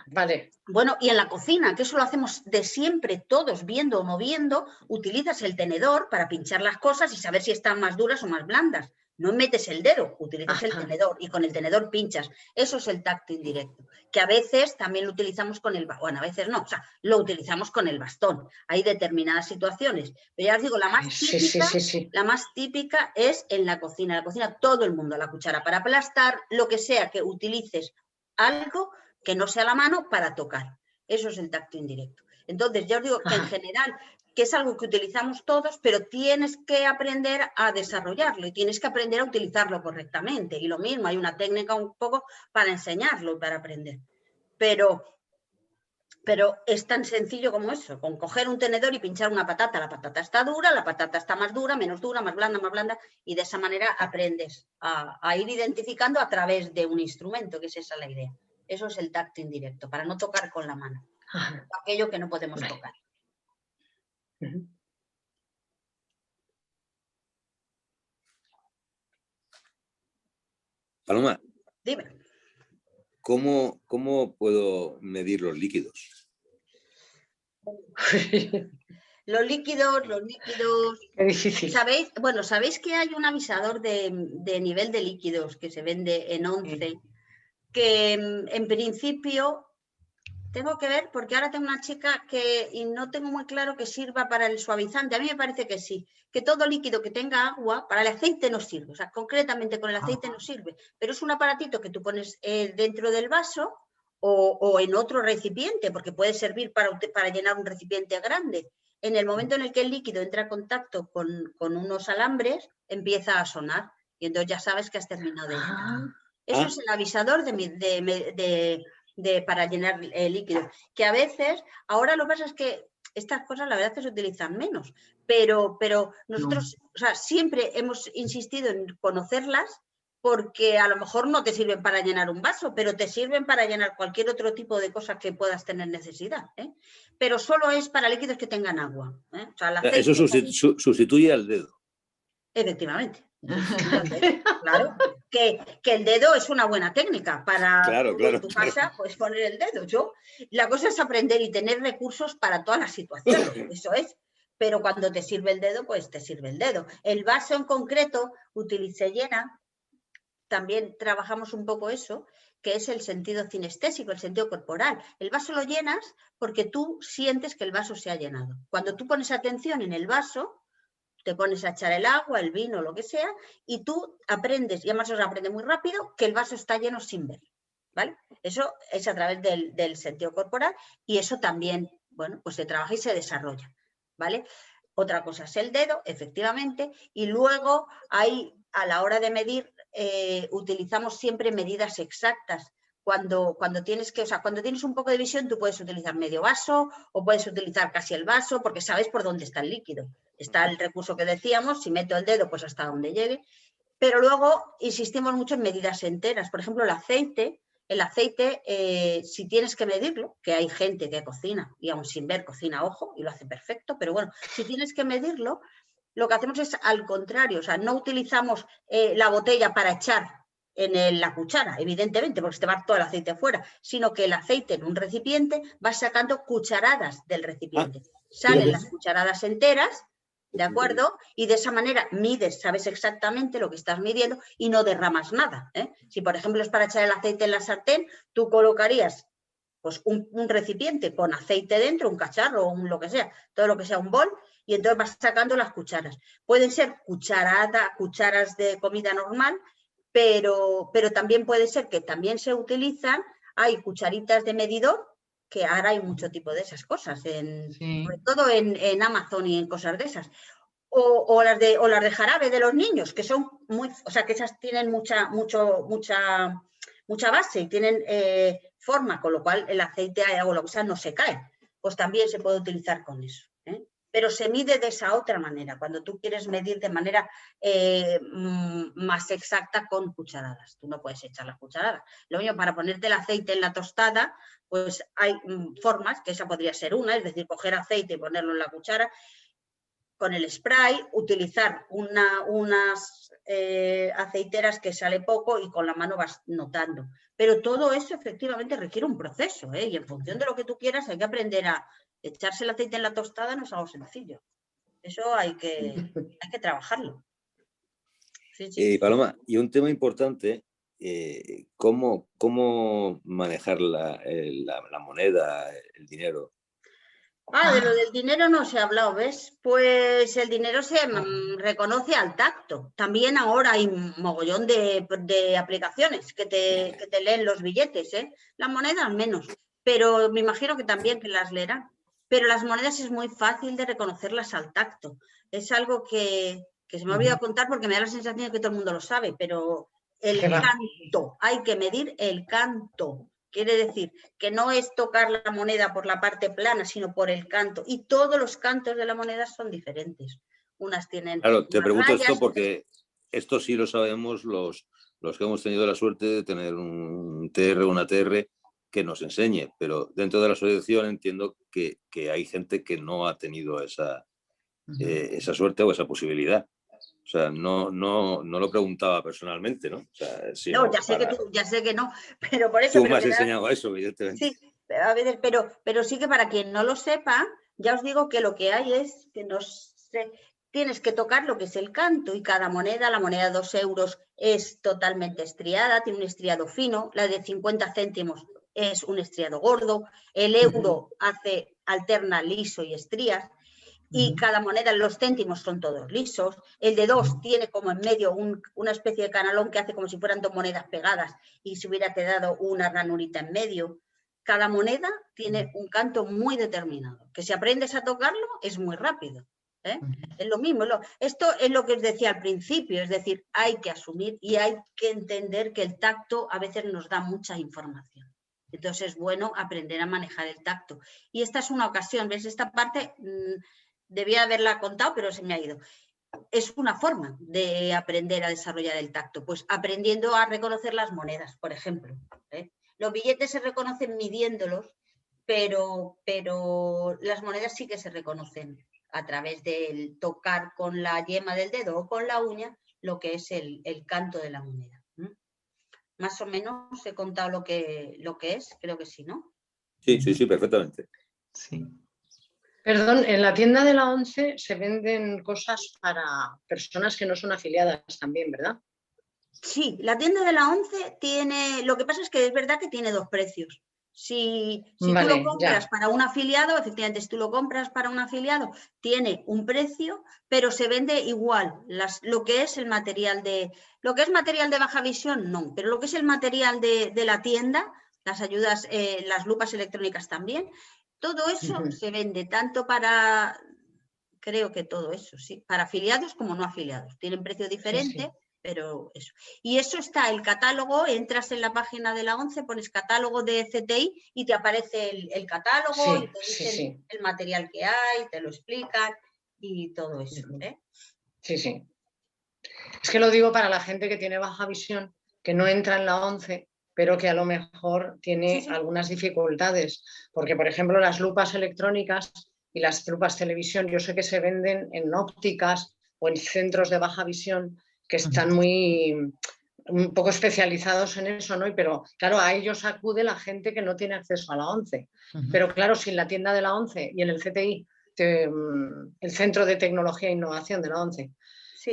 Vale. Bueno, y en la cocina, que eso lo hacemos de siempre, todos viendo o moviendo, utilizas el tenedor para pinchar las cosas y saber si están más duras o más blandas. No metes el dedo, utilizas el tenedor y con el tenedor pinchas. Eso es el tacto indirecto, que a veces también lo utilizamos con el bastón. Bueno, a veces no, o sea, lo utilizamos con el bastón. Hay determinadas situaciones. Pero ya os digo, la más típica es en la cocina. En la cocina todo el mundo, la cuchara para aplastar, lo que sea que utilices algo que no sea la mano para tocar. Eso es el tacto indirecto. Entonces, ya os digo que en general, que es algo que utilizamos todos, pero tienes que aprender a desarrollarlo y tienes que aprender a utilizarlo correctamente. Y lo mismo, hay una técnica un poco para enseñarlo y para aprender. Pero es tan sencillo como eso, con coger un tenedor y pinchar una patata. La patata está dura, la patata está más dura, menos dura, más blanda, y de esa manera aprendes a ir identificando a través de un instrumento, que es esa la idea. Eso es el tacto indirecto, para no tocar con la mano. Aquello que no podemos tocar. Paloma, Dime. ¿cómo puedo medir los líquidos? Los líquidos, Qué difícil. ¿sabéis que hay un avisador de nivel de líquidos que se vende en 11? Que en principio tengo que ver, porque ahora tengo una chica y no tengo muy claro que sirva para el suavizante. A mí me parece que sí, que todo líquido que tenga agua, para el aceite no sirve, o sea, concretamente con el aceite no sirve, pero es un aparatito que tú pones dentro del vaso o en otro recipiente, porque puede servir para llenar un recipiente grande. En el momento en el que el líquido entra en contacto con unos alambres, empieza a sonar y entonces ya sabes que has terminado de llenar. Eso es el avisador para llenar el líquido. Que a veces, ahora lo que pasa es que estas cosas la verdad es que se utilizan menos, pero nosotros siempre hemos insistido en conocerlas porque a lo mejor no te sirven para llenar un vaso, pero te sirven para llenar cualquier otro tipo de cosas que puedas tener necesidad. Pero solo es para líquidos que tengan agua. O sea, el aceite, eso sustituye al dedo. Efectivamente. Claro, que el dedo es una buena técnica para en tu casa pues poner el dedo. La cosa es aprender y tener recursos para todas las situaciones, eso es. Pero cuando te sirve el dedo, pues te sirve el dedo. El vaso en concreto se llena, también trabajamos un poco eso, que es el sentido cinestésico, el sentido corporal. El vaso lo llenas porque tú sientes que el vaso se ha llenado. Cuando tú pones atención en el vaso, te pones a echar el agua, el vino, lo que sea, y tú aprendes, y además os aprende muy rápido, que el vaso está lleno sin ver, ¿vale? Eso es a través del sentido corporal y eso también, bueno, pues se trabaja y se desarrolla, ¿vale? Otra cosa es el dedo, efectivamente, y luego a la hora de medir, utilizamos siempre medidas exactas. Cuando tienes un poco de visión, tú puedes utilizar medio vaso o puedes utilizar casi el vaso porque sabes por dónde está el líquido. Está el recurso que decíamos, si meto el dedo, pues hasta donde llegue. Pero luego insistimos mucho en medidas enteras. Por ejemplo, el aceite, si tienes que medirlo, que hay gente que cocina y aún sin ver cocina, ojo, y lo hace perfecto, pero bueno, si tienes que medirlo, lo que hacemos es al contrario, o sea, no utilizamos la botella para echar en la cuchara, evidentemente, porque se te va todo el aceite fuera, sino que el aceite en un recipiente va sacando cucharadas del recipiente. Salen las cucharadas enteras, ¿de acuerdo? Y de esa manera mides, sabes exactamente lo que estás midiendo y no derramas nada. Si, por ejemplo, es para echar el aceite en la sartén, tú colocarías pues, un recipiente con aceite dentro, un cacharro o lo que sea, todo lo que sea un bol, y entonces vas sacando las cucharas. Pueden ser cucharas de comida normal, pero también puede ser que también se utilizan, hay cucharitas de medidor, que ahora hay mucho tipo de esas cosas, sobre todo en Amazon y en cosas de esas. O las de jarabe de los niños, que son que esas tienen mucha base y tienen forma, con lo cual el aceite o lo que sea no se cae. Pues también se puede utilizar con eso. Pero se mide de esa otra manera, cuando tú quieres medir de manera más exacta con cucharadas. Tú no puedes echar las cucharadas. Lo mismo, para ponerte el aceite en la tostada, pues hay formas, que esa podría ser una, es decir, coger aceite y ponerlo en la cuchara, con el spray, utilizar unas aceiteras que sale poco y con la mano vas notando. Pero todo eso efectivamente requiere un proceso, y en función de lo que tú quieras hay que aprender a echarse el aceite en la tostada, no es algo sencillo. Eso hay que trabajarlo. Sí. Paloma, y un tema importante, ¿cómo manejar la moneda, el dinero? De lo del dinero no se ha hablado, ¿ves? Pues el dinero se reconoce al tacto. También ahora hay un mogollón de aplicaciones que te leen los billetes, Las monedas menos, pero me imagino que también que las leerán. Pero las monedas es muy fácil de reconocerlas al tacto. Es algo que se me ha olvidado contar porque me da la sensación de que todo el mundo lo sabe, pero el canto, hay que medir el canto. Quiere decir que no es tocar la moneda por la parte plana, sino por el canto. Y todos los cantos de la moneda son diferentes. Unas tienen... Claro, te pregunto rayas, esto porque esto sí lo sabemos los que hemos tenido la suerte de tener un TR o una TR que nos enseñe, pero dentro de la asociación entiendo que hay gente que no ha tenido esa suerte o esa posibilidad. O sea, no lo preguntaba personalmente, ¿no? O sea, no, ya sé que no, pero por eso... Tú me has enseñado eso, evidentemente. Sí, a veces, pero sí que para quien no lo sepa, ya os digo que lo que hay es que tienes que tocar lo que es el canto y cada moneda, la moneda de 2 euros es totalmente estriada, tiene un estriado fino, la de 50 céntimos es un estriado gordo, el euro alterna liso y estrías, y cada moneda, los céntimos son todos lisos, el de 2 tiene como en medio una especie de canalón que hace como si fueran 2 monedas pegadas y se hubiera quedado una ranurita en medio. Cada moneda tiene un canto muy determinado, que si aprendes a tocarlo es muy rápido. Es lo mismo. Esto es lo que os decía al principio, es decir, hay que asumir y hay que entender que el tacto a veces nos da mucha información. Entonces es bueno aprender a manejar el tacto. Y esta es una ocasión, ¿ves? Esta parte debía haberla contado, pero se me ha ido. Es una forma de aprender a desarrollar el tacto, pues aprendiendo a reconocer las monedas, por ejemplo. Los billetes se reconocen midiéndolos, pero las monedas sí que se reconocen a través del tocar con la yema del dedo o con la uña lo que es el canto de la moneda. Más o menos he contado lo que es, creo que sí, ¿no? Sí, perfectamente. Sí. Perdón, en la tienda de la ONCE se venden cosas para personas que no son afiliadas también, ¿verdad? Sí, la tienda de la ONCE tiene, lo que pasa es que es verdad que tiene 2 precios. Si tú lo compras para un afiliado, efectivamente, si tú lo compras para un afiliado, tiene un precio, pero se vende igual. Lo que es el material lo que es material de baja visión, no, pero lo que es el material de la tienda, las ayudas, las lupas electrónicas también, todo eso se vende tanto para, creo que todo eso, sí, para afiliados como no afiliados. Tienen precio diferente. Sí. Pero eso. Y eso está, el catálogo, entras en la página de la ONCE, pones catálogo de CTI y te aparece el catálogo y te dicen el material que hay, te lo explican y todo eso. Sí. Es que lo digo para la gente que tiene baja visión, que no entra en la ONCE, pero que a lo mejor tiene algunas dificultades. Porque, por ejemplo, las lupas electrónicas y las lupas televisión, yo sé que se venden en ópticas o en centros de baja visión que están un poco especializados en eso, ¿no? Pero claro, a ellos acude la gente que no tiene acceso a la ONCE. Pero claro, si en la tienda de la ONCE y en el CTI, el Centro de Tecnología e Innovación de la ONCE,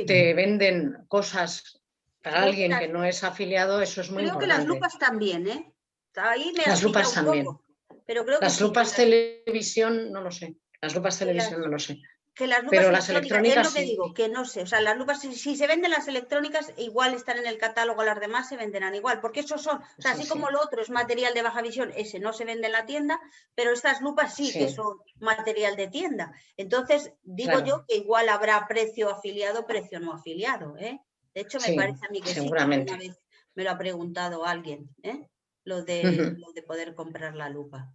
te venden cosas para alguien que no es afiliado, eso es muy importante. Creo que las lupas también, ¿eh? Ahí me las lupas también. Poco, pero creo que las lupas televisión, no lo sé. Las lupas televisión no lo sé. Que las lupas pero las electrónicas es lo que digo, que no sé, o sea, las lupas, si se venden las electrónicas, igual están en el catálogo, las demás se venderán igual, porque esos son, o sea, así como lo otro es material de baja visión, ese no se vende en la tienda, pero estas lupas sí que son material de tienda. Entonces, digo yo que igual habrá precio afiliado, precio no afiliado, ¿eh? De hecho, me parece a mí que seguramente. Sí, que una vez me lo ha preguntado alguien, lo de poder comprar la lupa.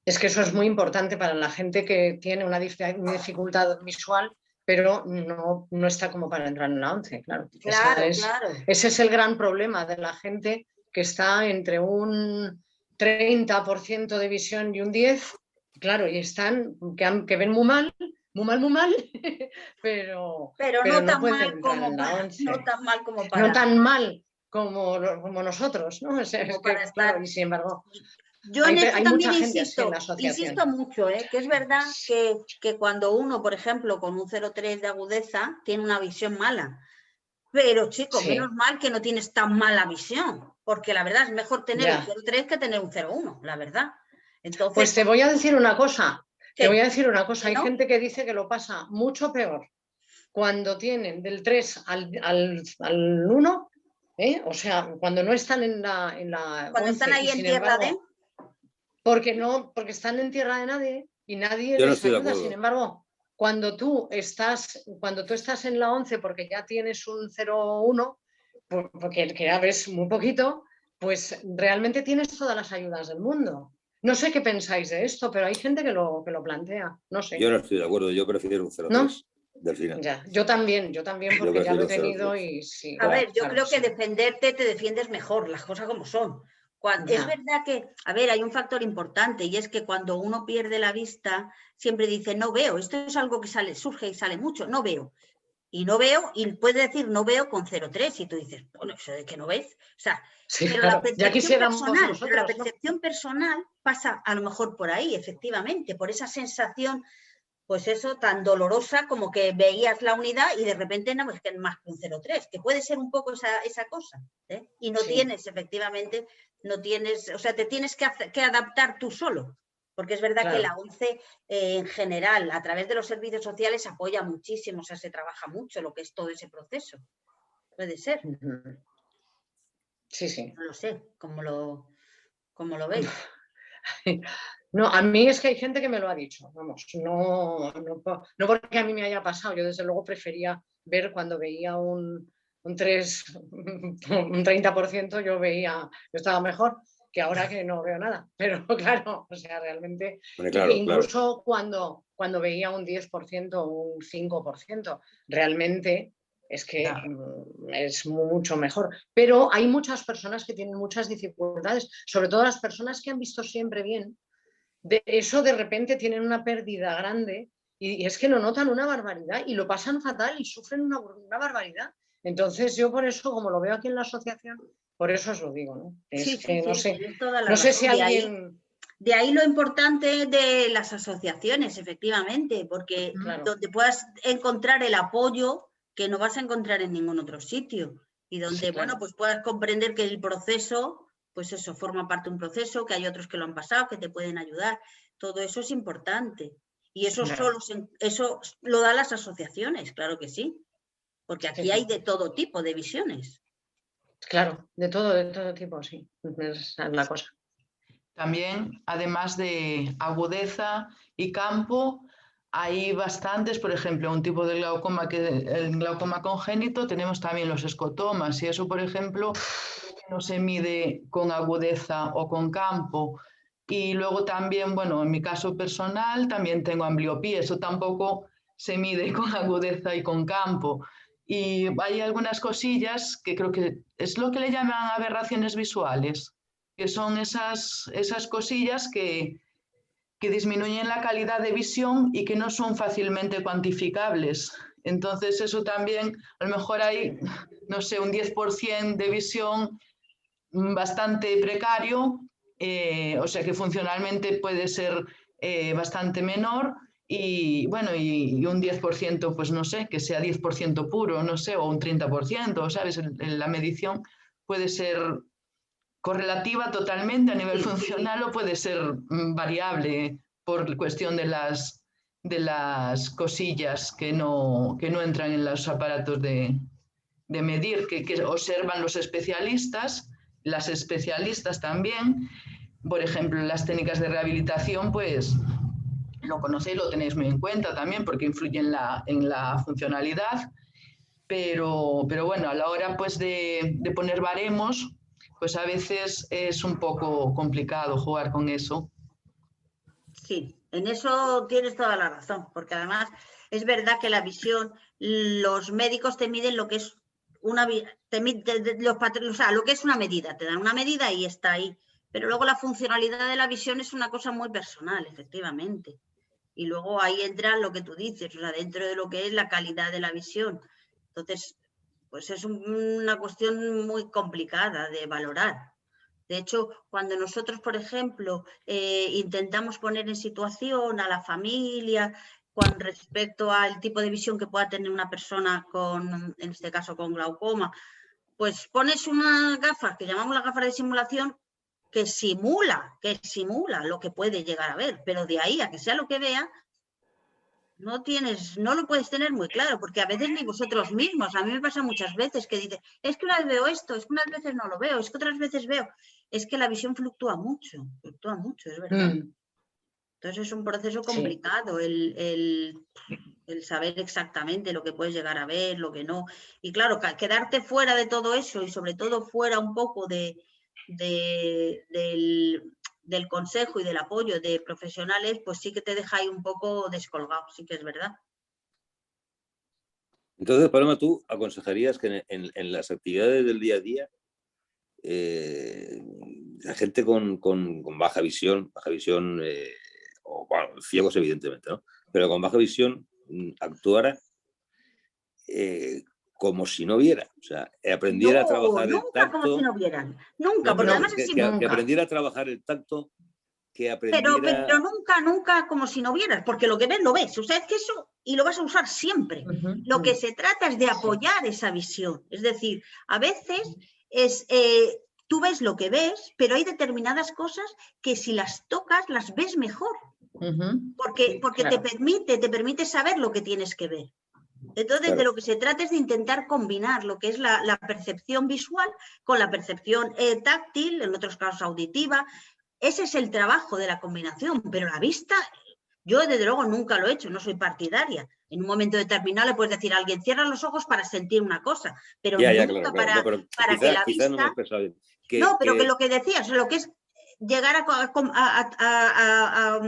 Es que eso es muy importante para la gente que tiene una dificultad visual, pero no está como para entrar en la ONCE, claro. Ese es el gran problema de la gente que está entre un 30% de visión y un 10%, claro, y están, que ven muy mal, pero no pueden entrar en la ONCE. No tan mal como para... No tan mal como nosotros, ¿no? O sea, es que, claro, y sin embargo... Yo en esto también insisto mucho, que es verdad que cuando uno, por ejemplo, con un 0,3 de agudeza, tiene una visión mala. Pero, chico, menos mal que no tienes tan mala visión, porque la verdad es mejor tener un 0,3 que tener un 0,1, la verdad. Entonces, pues te voy a decir una cosa. Hay ¿no? gente que dice que lo pasa mucho peor cuando tienen del 3 al 1, o sea, cuando no están en la cuando 11, están ahí en tierra de... Porque están en tierra de nadie y nadie les ayuda. Sin embargo, cuando tú estás en la 11 porque ya tienes un 0,1, porque ya ves muy poquito, pues realmente tienes todas las ayudas del mundo. No sé qué pensáis de esto, pero hay gente que lo plantea. No sé. Yo no estoy de acuerdo, yo prefiero un 0,3. ¿No? Del final. Ya, yo también, porque ya lo he tenido y sí. A ver, yo creo que defenderte te defiendes mejor, las cosas como son. Es verdad que, a ver, hay un factor importante y es que cuando uno pierde la vista, siempre dice, no veo, esto es algo que surge y sale mucho, no veo. y no veo, y puedes decir no veo con 0,3 y tú dices, bueno, eso de que no ves. O sea, sí, pero claro. la percepción Ya quisiéramos personal, nosotros, pero la ¿no? percepción personal pasa a lo mejor por ahí, efectivamente, por esa sensación, pues eso, tan dolorosa como que veías la unidad y de repente no, es que es más que un 0,3, que puede ser un poco esa cosa, ¿eh? Y no tienes, efectivamente, no tienes, o sea, te tienes que adaptar tú solo, porque es verdad que la ONCE en general, a través de los servicios sociales, apoya muchísimo, o sea, se trabaja mucho lo que es todo ese proceso. Puede ser. Sí, sí. No lo sé, ¿cómo lo veis? No, a mí es que hay gente que me lo ha dicho, vamos, no porque a mí me haya pasado, yo desde luego prefería ver cuando veía un 30%, yo estaba mejor que ahora que no veo nada, pero claro, o sea, realmente, incluso claro. Cuando veía un 10% o un 5%, realmente es que es mucho mejor. Pero hay muchas personas que tienen muchas dificultades, sobre todo las personas que han visto siempre bien. De eso de repente tienen una pérdida grande y es que lo notan una barbaridad y lo pasan fatal y sufren una barbaridad. Entonces yo por eso, como lo veo aquí en la asociación, por eso os lo digo, ¿no? Es que no sé, tienes toda la no sé razón. si alguien... De ahí lo importante de las asociaciones, efectivamente, porque donde puedas encontrar el apoyo que no vas a encontrar en ningún otro sitio y donde, bueno, pues puedas comprender que el proceso, pues eso, forma parte de un proceso, que hay otros que lo han pasado, que te pueden ayudar. Todo eso es importante. Y eso eso lo dan las asociaciones, claro que sí, porque aquí hay de todo tipo de visiones. Claro, de todo tipo, sí, esa es la cosa. También, además de agudeza y campo, hay bastantes, por ejemplo, un tipo de glaucoma que el glaucoma congénito, tenemos también los escotomas y eso, por ejemplo, no se mide con agudeza o con campo. Y luego también, bueno, en mi caso personal también tengo ambliopía, eso tampoco se mide con agudeza y con campo. Y hay algunas cosillas que creo que es lo que le llaman aberraciones visuales, que son esas cosillas que disminuyen la calidad de visión y que no son fácilmente cuantificables. Entonces eso también, a lo mejor hay, no sé, un 10% de visión bastante precario, o sea que funcionalmente puede ser bastante menor y bueno, y un 10%, pues no sé, que sea 10% puro, no sé, o un 30%, ¿sabes? La medición puede ser correlativa totalmente a nivel funcional o puede ser variable por cuestión de las cosillas que no entran en los aparatos de medir, que observan los especialistas, las especialistas también. Por ejemplo, las técnicas de rehabilitación, pues lo conocéis, lo tenéis muy en cuenta también porque influyen en la funcionalidad, pero bueno, a la hora pues de poner baremos, pues a veces es un poco complicado jugar con eso. Sí, en eso tienes toda la razón, porque además es verdad que la visión, los médicos te miden lo que es una, o sea, lo que es una medida, te dan una medida y está ahí, pero luego la funcionalidad de la visión es una cosa muy personal, efectivamente. Y luego ahí entra lo que tú dices, o sea, dentro de lo que es la calidad de la visión. Entonces, pues es una cuestión muy complicada de valorar. De hecho, cuando nosotros, por ejemplo, intentamos poner en situación a la familia con respecto al tipo de visión que pueda tener una persona con, en este caso, con glaucoma, pues pones unas gafas que llamamos las gafas de simulación que simula lo que puede llegar a ver, pero de ahí a que sea lo que vea, no lo puedes tener muy claro, porque a veces ni vosotros mismos, a mí me pasa muchas veces que dices, es que una vez veo esto, es que unas veces no lo veo, es que otras veces veo, es que la visión fluctúa mucho, es verdad. Entonces es un proceso complicado el saber exactamente lo que puedes llegar a ver, lo que no. Y claro, quedarte fuera de todo eso y sobre todo fuera un poco del consejo y del apoyo de profesionales, pues sí que te deja ahí un poco descolgado, sí que es verdad. Entonces, Paloma, ¿tú aconsejarías que en las actividades del día a día la gente con baja visión o bueno, ciegos evidentemente, ¿no? Pero con baja visión actuara como si no viera, o sea, aprendiera a trabajar el tacto. Nunca como si no vieran, nunca, porque además es que aprendiera a trabajar el tacto, que aprendiera... Pero nunca como si no vieras, porque lo que ves, lo ves, o sea, es que eso, y lo vas a usar siempre. Lo que se trata es de apoyar esa visión, es decir, a veces tú ves lo que ves, pero hay determinadas cosas que si las tocas, las ves mejor, porque claro, te permite saber lo que tienes que ver. Entonces, claro, de lo que se trata es de intentar combinar lo que es la percepción visual con la percepción táctil, en otros casos auditiva. Ese es el trabajo de la combinación, pero la vista, yo desde luego nunca lo he hecho, no soy partidaria. En un momento determinado le puedes decir a alguien, cierra los ojos para sentir una cosa, pero nunca para que la vista... No, pero que lo que decías, lo que es llegar a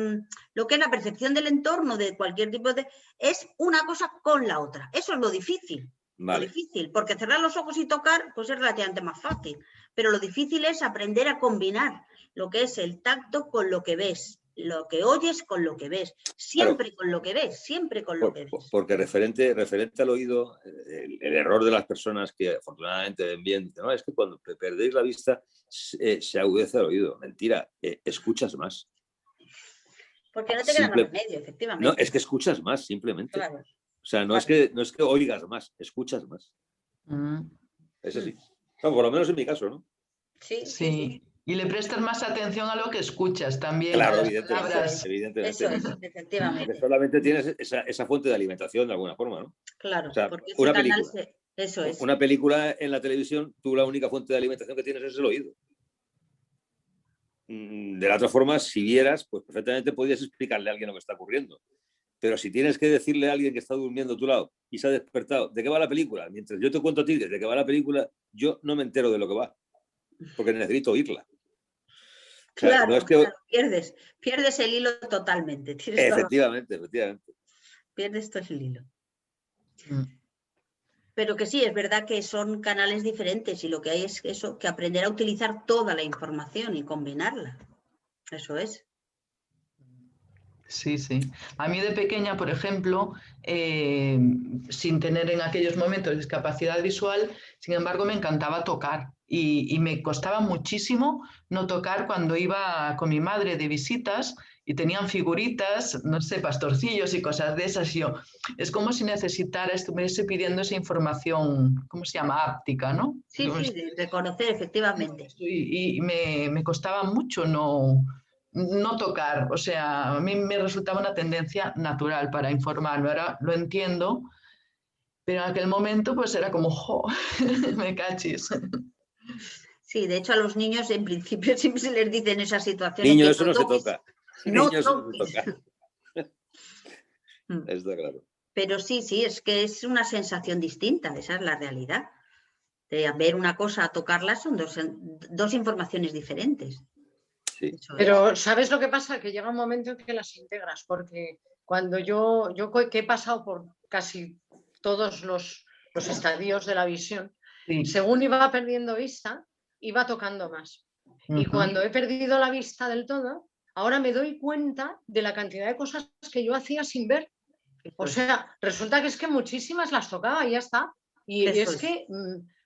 lo que es la percepción del entorno de cualquier tipo de... es una cosa con la otra. Eso es lo difícil. Vale. Lo difícil, porque cerrar los ojos y tocar pues es relativamente más fácil. Pero lo difícil es aprender a combinar lo que es el tacto con lo que ves, lo que oyes con lo que ves, siempre claro, con lo que ves, siempre con lo que ves. Porque referente al oído, el error de las personas que afortunadamente ven bien, no, es que cuando perdéis la vista se agudeza el oído. Mentira, escuchas más. Porque no te queda más remedio, efectivamente. No, es que escuchas más, simplemente. Claro. O sea, no, claro, es que oigas más, escuchas más. Es así. No, por lo menos en mi caso, ¿no? Sí. Y le prestas más atención a lo que escuchas también. Claro, evidentemente. Eso es, efectivamente. Porque solamente tienes esa fuente de alimentación de alguna forma, ¿no? Claro, o sea, porque ese canal eso es. Una película en la televisión, tú la única fuente de alimentación que tienes es el oído. De la otra forma, si vieras, pues perfectamente podrías explicarle a alguien lo que está ocurriendo. Pero si tienes que decirle a alguien que está durmiendo a tu lado y se ha despertado, ¿de qué va la película? Mientras yo te cuento a ti de qué va la película, yo no me entero de lo que va, porque necesito oírla. O sea, claro, no es que... claro, pierdes el hilo totalmente. Efectivamente. Pierdes todo el hilo. Pero que sí, es verdad que son canales diferentes y lo que hay es eso, que aprender a utilizar toda la información y combinarla. Eso es. Sí. A mí de pequeña, por ejemplo, sin tener en aquellos momentos discapacidad visual, sin embargo, me encantaba tocar y me costaba muchísimo no tocar cuando iba con mi madre de visitas y tenían figuritas, no sé, pastorcillos y cosas de esas. Es como si necesitara, estuviese pidiendo esa información, ¿cómo se llama? Áptica, ¿no? Sí, de conocer, efectivamente. Y me costaba mucho no tocar, o sea, a mí me resultaba una tendencia natural para informarme, ahora lo entiendo, pero en aquel momento pues era como, ¡jo! Me cachis. Sí, de hecho a los niños en principio siempre se les dice en esas situaciones niño, que eso no se toca. No niño, eso no se toques. toca. Está claro. Pero sí, es que es una sensación distinta, esa es la realidad. De ver una cosa a tocarla son dos informaciones diferentes. Sí. Pero ¿sabes lo que pasa? Que llega un momento en que las integras, porque cuando yo que he pasado por casi todos los estadios de la visión, según iba perdiendo vista, iba tocando más. Y cuando he perdido la vista del todo, ahora me doy cuenta de la cantidad de cosas que yo hacía sin ver. O sea, resulta que es que muchísimas las tocaba y ya está. Y es que,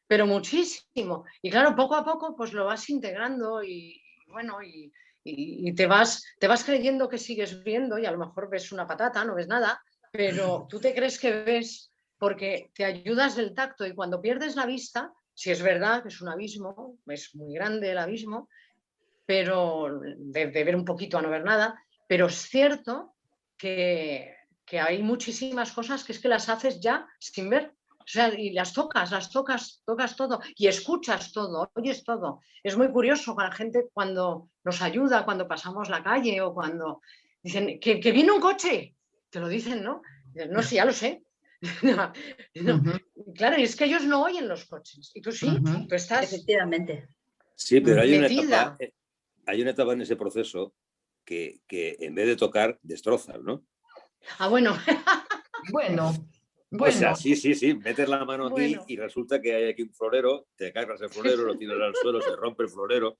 pero muchísimo. Y claro, poco a poco pues lo vas integrando y bueno, y te vas creyendo que sigues viendo y a lo mejor ves una patata, no ves nada, pero tú te crees que ves porque te ayudas del tacto y cuando pierdes la vista, si es verdad que es un abismo, es muy grande el abismo, pero de ver un poquito a no ver nada, pero es cierto que hay muchísimas cosas que es que las haces ya sin ver. O sea, y las tocas todo y escuchas todo, oyes todo. Es muy curioso con la gente cuando nos ayuda, cuando pasamos la calle o cuando dicen que viene un coche, te lo dicen, ¿no? No, sí, ya lo sé. No. Claro, y es que ellos no oyen los coches y tú sí, tú estás... Efectivamente. Sí, pero hay una etapa en ese proceso que en vez de tocar, destrozas, ¿no? Ah, bueno. Bueno. O sea, sí, metes la mano aquí y resulta que hay aquí un florero, te cargas el florero, lo tiras al suelo, se rompe el florero.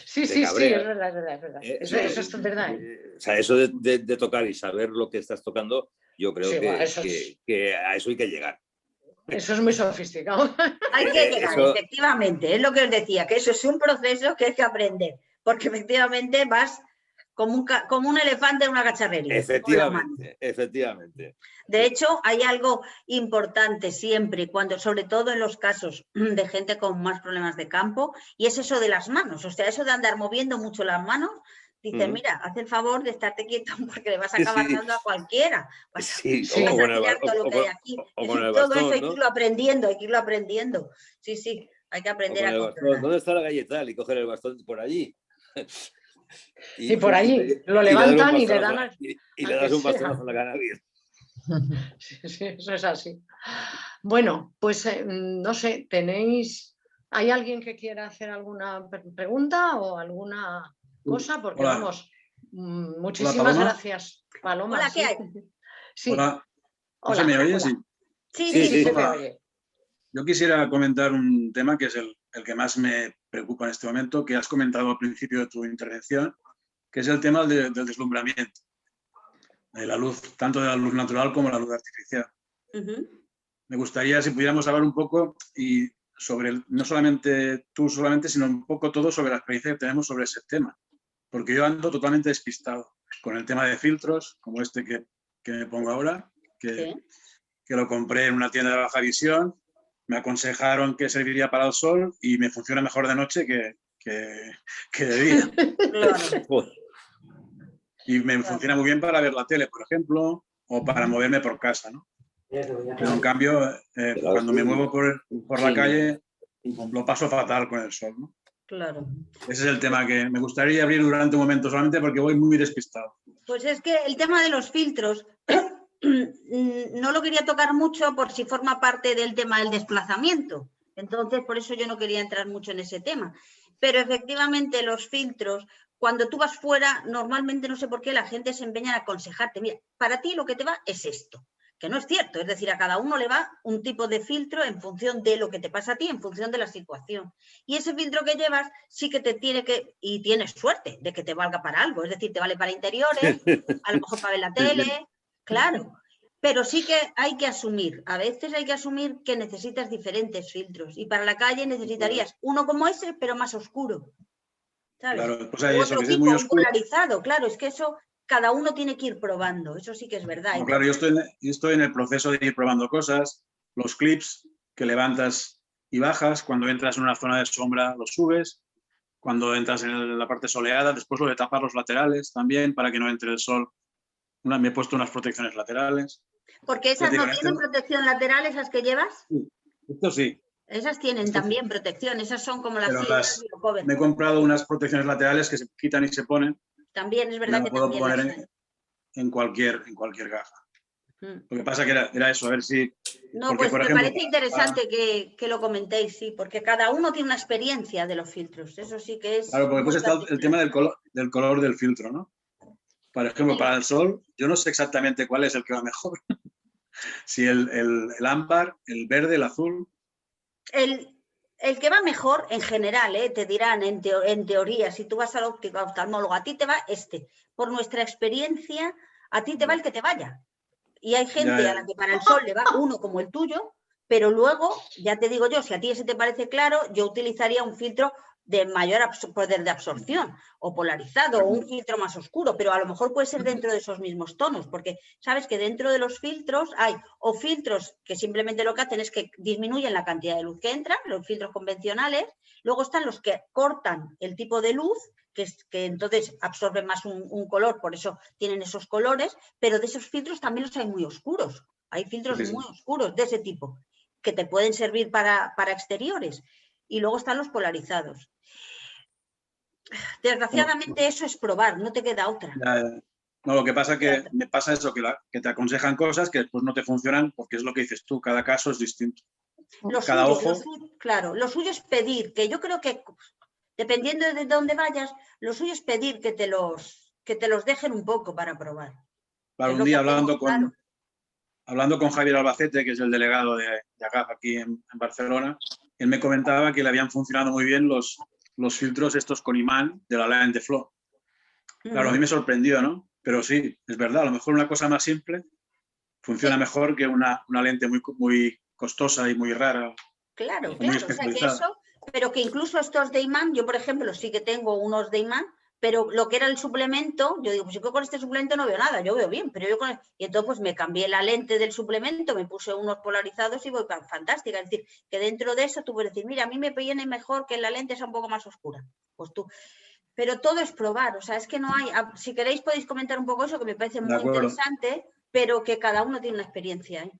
Sí, es verdad. Eso es verdad. O sea, eso de tocar y saber lo que estás tocando, yo creo que a eso hay que llegar. Eso es muy sofisticado. Hay que llegar, efectivamente, es lo que os decía, que eso es un proceso que hay que aprender, porque efectivamente vas como un elefante en una cacharrería. Efectivamente, efectivamente. De hecho, hay algo importante siempre, sobre todo en los casos de gente con más problemas de campo, y es eso de las manos, o sea, eso de andar moviendo mucho las manos. Dicen, mira, haz el favor de estarte quieto porque le vas a acabar dando a cualquiera. Vas a tirar todo lo que hay aquí. Todo eso hay que irlo aprendiendo, Sí, sí, hay que aprender a controlar. ¿Dónde está la galleta? Y coger el bastón por allí. Y por allí lo levantan y le dan... Y le das un bastonazo en la cara. Sí, eso es así. Bueno, pues no sé, ¿hay alguien que quiera hacer alguna pregunta o alguna cosa? Porque Hola. vamos, muchísimas gracias, Paloma. Hola, ¿qué hay? Sí. Hola. Hola. ¿Se me oye? Hola. Sí. Se me oye. Yo quisiera comentar un tema que es el que más me preocupa en este momento, que has comentado al principio de tu intervención, que es el tema del deslumbramiento, de la luz, tanto de la luz natural como la luz artificial. Me gustaría si pudiéramos hablar un poco y sobre, no solamente tú sino un poco todo sobre la experiencia que tenemos sobre ese tema, porque yo ando totalmente despistado con el tema de filtros, como este que me pongo ahora, que lo compré en una tienda de baja visión, me aconsejaron que serviría para el sol y me funciona mejor de noche que de día. Claro. Y me funciona muy bien para ver la tele, por ejemplo, o para moverme por casa, ¿no? Pero en cambio, cuando me muevo por la calle, lo paso fatal con el sol, ¿no? Claro. Ese es el tema que me gustaría abrir durante un momento solamente porque voy muy despistado. Pues es que el tema de los filtros no lo quería tocar mucho por si forma parte del tema del desplazamiento. Entonces, por eso yo no quería entrar mucho en ese tema. Pero efectivamente los filtros, cuando tú vas fuera, normalmente no sé por qué la gente se empeña en aconsejarte. Mira, para ti lo que te va es esto. Que no es cierto, es decir, a cada uno le va un tipo de filtro en función de lo que te pasa a ti, en función de la situación. Y ese filtro que llevas sí que te tiene que, y tienes suerte de que te valga para algo, es decir, te vale para interiores, a lo mejor para ver la tele, claro, pero sí que hay que asumir, a veces hay que asumir que necesitas diferentes filtros y para la calle necesitarías uno como ese, pero más oscuro, ¿sabes? Claro, pues hay otro eso, que tipo, es muy oscuro. polarizado, claro, es que eso... Cada uno tiene que ir probando, eso sí que es verdad. No, claro, yo estoy en el proceso de ir probando cosas, los clips que levantas y bajas, cuando entras en una zona de sombra los subes, cuando entras en la parte soleada, después lo de tapar los laterales también para que no entre el sol. Me he puesto unas protecciones laterales. Porque esas no tienen protección lateral, esas que llevas. Sí, esto sí. Esas tienen también protección, esas son como las... Me he comprado unas protecciones laterales que se quitan y se ponen. También es verdad que puedo también poner en cualquier gafa. Lo que pasa que era eso, a ver si... No, porque, pues por ejemplo, me parece interesante que lo comentéis, sí, porque cada uno tiene una experiencia de los filtros, eso sí que es... Claro, porque pues está el tema del color del filtro, ¿no? Por ejemplo, para el sol, yo no sé exactamente cuál es el que va mejor. Si el ámbar, el verde, el azul... El que va mejor, en general, te dirán en teoría, si tú vas al óptico, oftalmólogo, a ti te va este. Por nuestra experiencia, a ti te va el que te vaya. Y hay gente a la que para el sol le va uno como el tuyo, pero luego, ya te digo yo, si a ti ese te parece claro, yo utilizaría un filtro de mayor poder de absorción o polarizado o un filtro más oscuro, pero a lo mejor puede ser dentro de esos mismos tonos, porque sabes que dentro de los filtros hay o filtros que simplemente lo que hacen es que disminuyen la cantidad de luz que entra, los filtros convencionales, luego están los que cortan el tipo de luz, que entonces absorben más un color, por eso tienen esos colores, pero de esos filtros también los hay muy oscuros, hay filtros muy oscuros de ese tipo, que te pueden servir para exteriores. Y luego están los polarizados. Desgraciadamente eso es probar, no te queda otra. No, lo que pasa es que me pasa eso, que te aconsejan cosas que después no te funcionan porque es lo que dices tú, cada caso es distinto. Cada ojo... Claro, lo suyo es pedir, que yo creo que dependiendo de dónde vayas, lo suyo es pedir que te los dejen un poco para probar. Claro, un día hablando con Javier Albacete, que es el delegado de AGAF aquí en Barcelona, él me comentaba que le habían funcionado muy bien los filtros estos con imán de la lente flow. Claro, a mí me sorprendió, ¿no? Pero sí, es verdad, a lo mejor una cosa más simple funciona mejor que una lente muy costosa y muy rara. Claro, muy claro, o sea que eso, pero que incluso estos de imán, yo por ejemplo sí que tengo unos de imán, pero lo que era el suplemento, yo digo, pues yo con este suplemento no veo nada, yo veo bien, pero yo con... Y entonces pues me cambié la lente del suplemento, me puse unos polarizados y voy fantástica. Es decir, que dentro de eso tú puedes decir, mira, a mí me viene mejor que la lente sea un poco más oscura. Pues tú... Pero todo es probar, o sea, es que no hay... Si queréis podéis comentar un poco eso, que me parece muy interesante, pero que cada uno tiene una experiencia, ¿eh?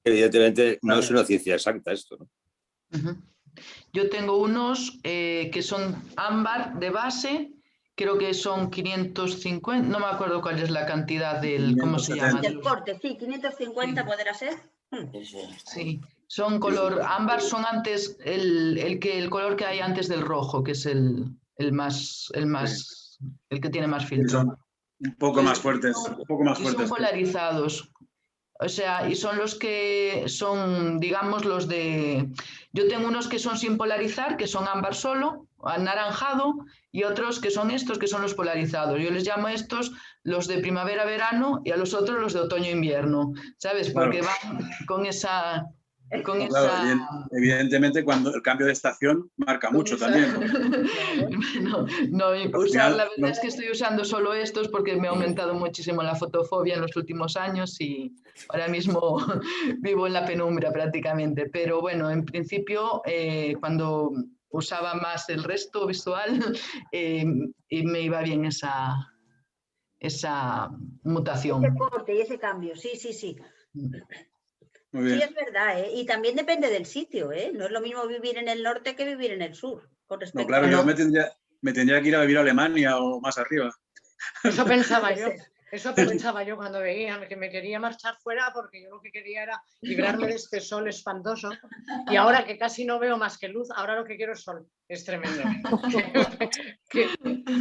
Evidentemente no es una ciencia exacta esto, ¿no? Yo tengo unos que son ámbar de base, creo que son 550, no me acuerdo cuál es la cantidad del, ¿cómo se llama? Del corte, sí, 550 sí. ¿Podrá ser? Sí, son color ámbar, son antes el color que hay antes del rojo, que es el que tiene más filtro. Son un poco más fuertes, un poco más fuertes. Son polarizados. O sea, y son los que son, digamos, los de... Yo tengo unos que son sin polarizar, que son ámbar solo, anaranjado, y otros que son estos, que son los polarizados. Yo les llamo a estos los de primavera-verano y a los otros los de otoño-invierno, ¿sabes? Porque van con esa... Claro, evidentemente cuando el cambio de estación marca mucho también. No, la verdad es que estoy usando solo estos porque me ha aumentado muchísimo la fotofobia en los últimos años y ahora mismo vivo en la penumbra prácticamente. Pero bueno, en principio cuando usaba más el resto visual y me iba bien esa mutación. Ese corte y ese cambio, sí. Muy bien. Sí, es verdad, ¿eh? Y también depende del sitio, ¿eh? No es lo mismo vivir en el norte que vivir en el sur. Con respecto claro, yo me tendría que ir a vivir a Alemania o más arriba. Eso pensaba yo. Eso pensaba yo cuando veía que me quería marchar fuera porque yo lo que quería era librarme de este sol espantoso y ahora que casi no veo más que luz, ahora lo que quiero es sol. Es tremendo.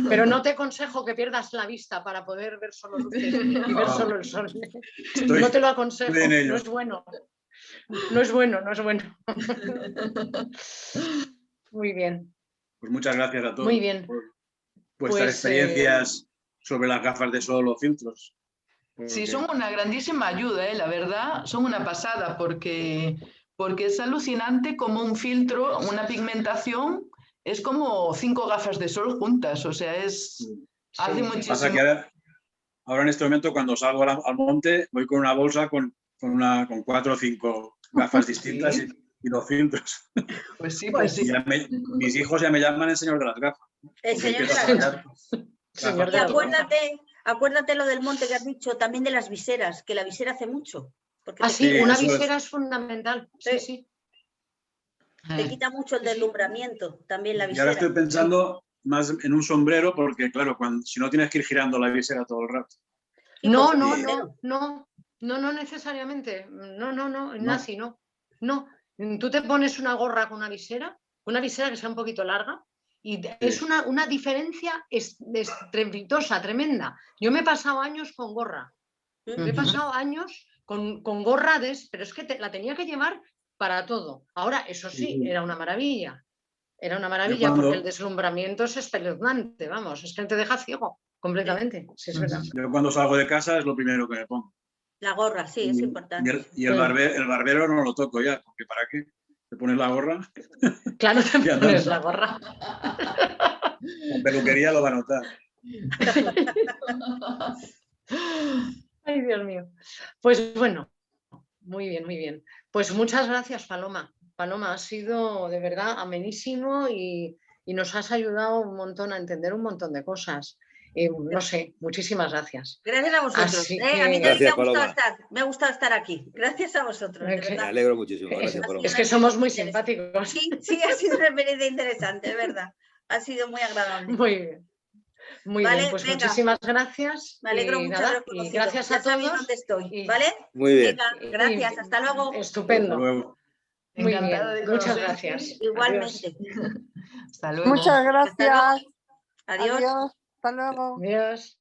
Pero no te aconsejo que pierdas la vista para poder ver solo luces y ver solo el sol. No te lo aconsejo, no es bueno. No es bueno. Muy bien. Pues muchas gracias a todos. Muy bien. Por vuestras experiencias sobre las gafas de sol o filtros. Sí, son una grandísima ayuda, la verdad, son una pasada porque es alucinante como un filtro, una pigmentación, es como 5 gafas de sol juntas, o sea, hace muchísimo. Pasa que ahora en este momento cuando salgo al monte voy con una bolsa con 4 o 5 gafas distintas y los filtros. Pues sí. Mis hijos ya me llaman el señor de las gafas. El señor de las gafas. Y acuérdate lo del monte que has dicho, también de las viseras, que la visera hace mucho. Sí, una visera es fundamental. Sí. Te quita mucho el deslumbramiento, también la visera. Y ahora estoy pensando más en un sombrero porque, claro, si no tienes que ir girando la visera todo el rato. No necesariamente. No, Ignacio, no. Tú te pones una gorra con una visera que sea un poquito larga, y es una diferencia estrepitosa, tremenda. Yo me he pasado años con gorra. Me he pasado años con gorra, pero es que la tenía que llevar para todo. Ahora, eso sí, era una maravilla. Era una maravilla porque el deslumbramiento es espeluznante, vamos, es que te deja ciego completamente. Sí, es verdad. Yo cuando salgo de casa es lo primero que me pongo. La gorra, sí, es importante. Y el barbero no lo toco ya, porque ¿para qué? ¿Te pones la gorra? Claro, te pones la gorra. La peluquería lo va a notar. Ay, Dios mío. Pues bueno, muy bien. Pues muchas gracias, Paloma. Paloma, ha sido de verdad amenísimo y nos has ayudado un montón a entender un montón de cosas. No sé, muchísimas gracias. Gracias a vosotros. A mí también me ha gustado estar aquí. Gracias a vosotros. Me alegro muchísimo. Gracias, Paloma. Es que somos muy simpáticos. Sí, ha sido una experiencia interesante, es verdad. Ha sido muy agradable. Muy bien. Muy bien, pues venga. Muchísimas gracias. Me alegro mucho de haber y gracias a todos. Dónde estoy, ¿vale? Muy bien. Venga, gracias, hasta luego. Estupendo. Hasta luego. Muy bien, muchas gracias. Igualmente. Hasta luego. Muchas gracias. Adiós. Hasta luego. Adiós.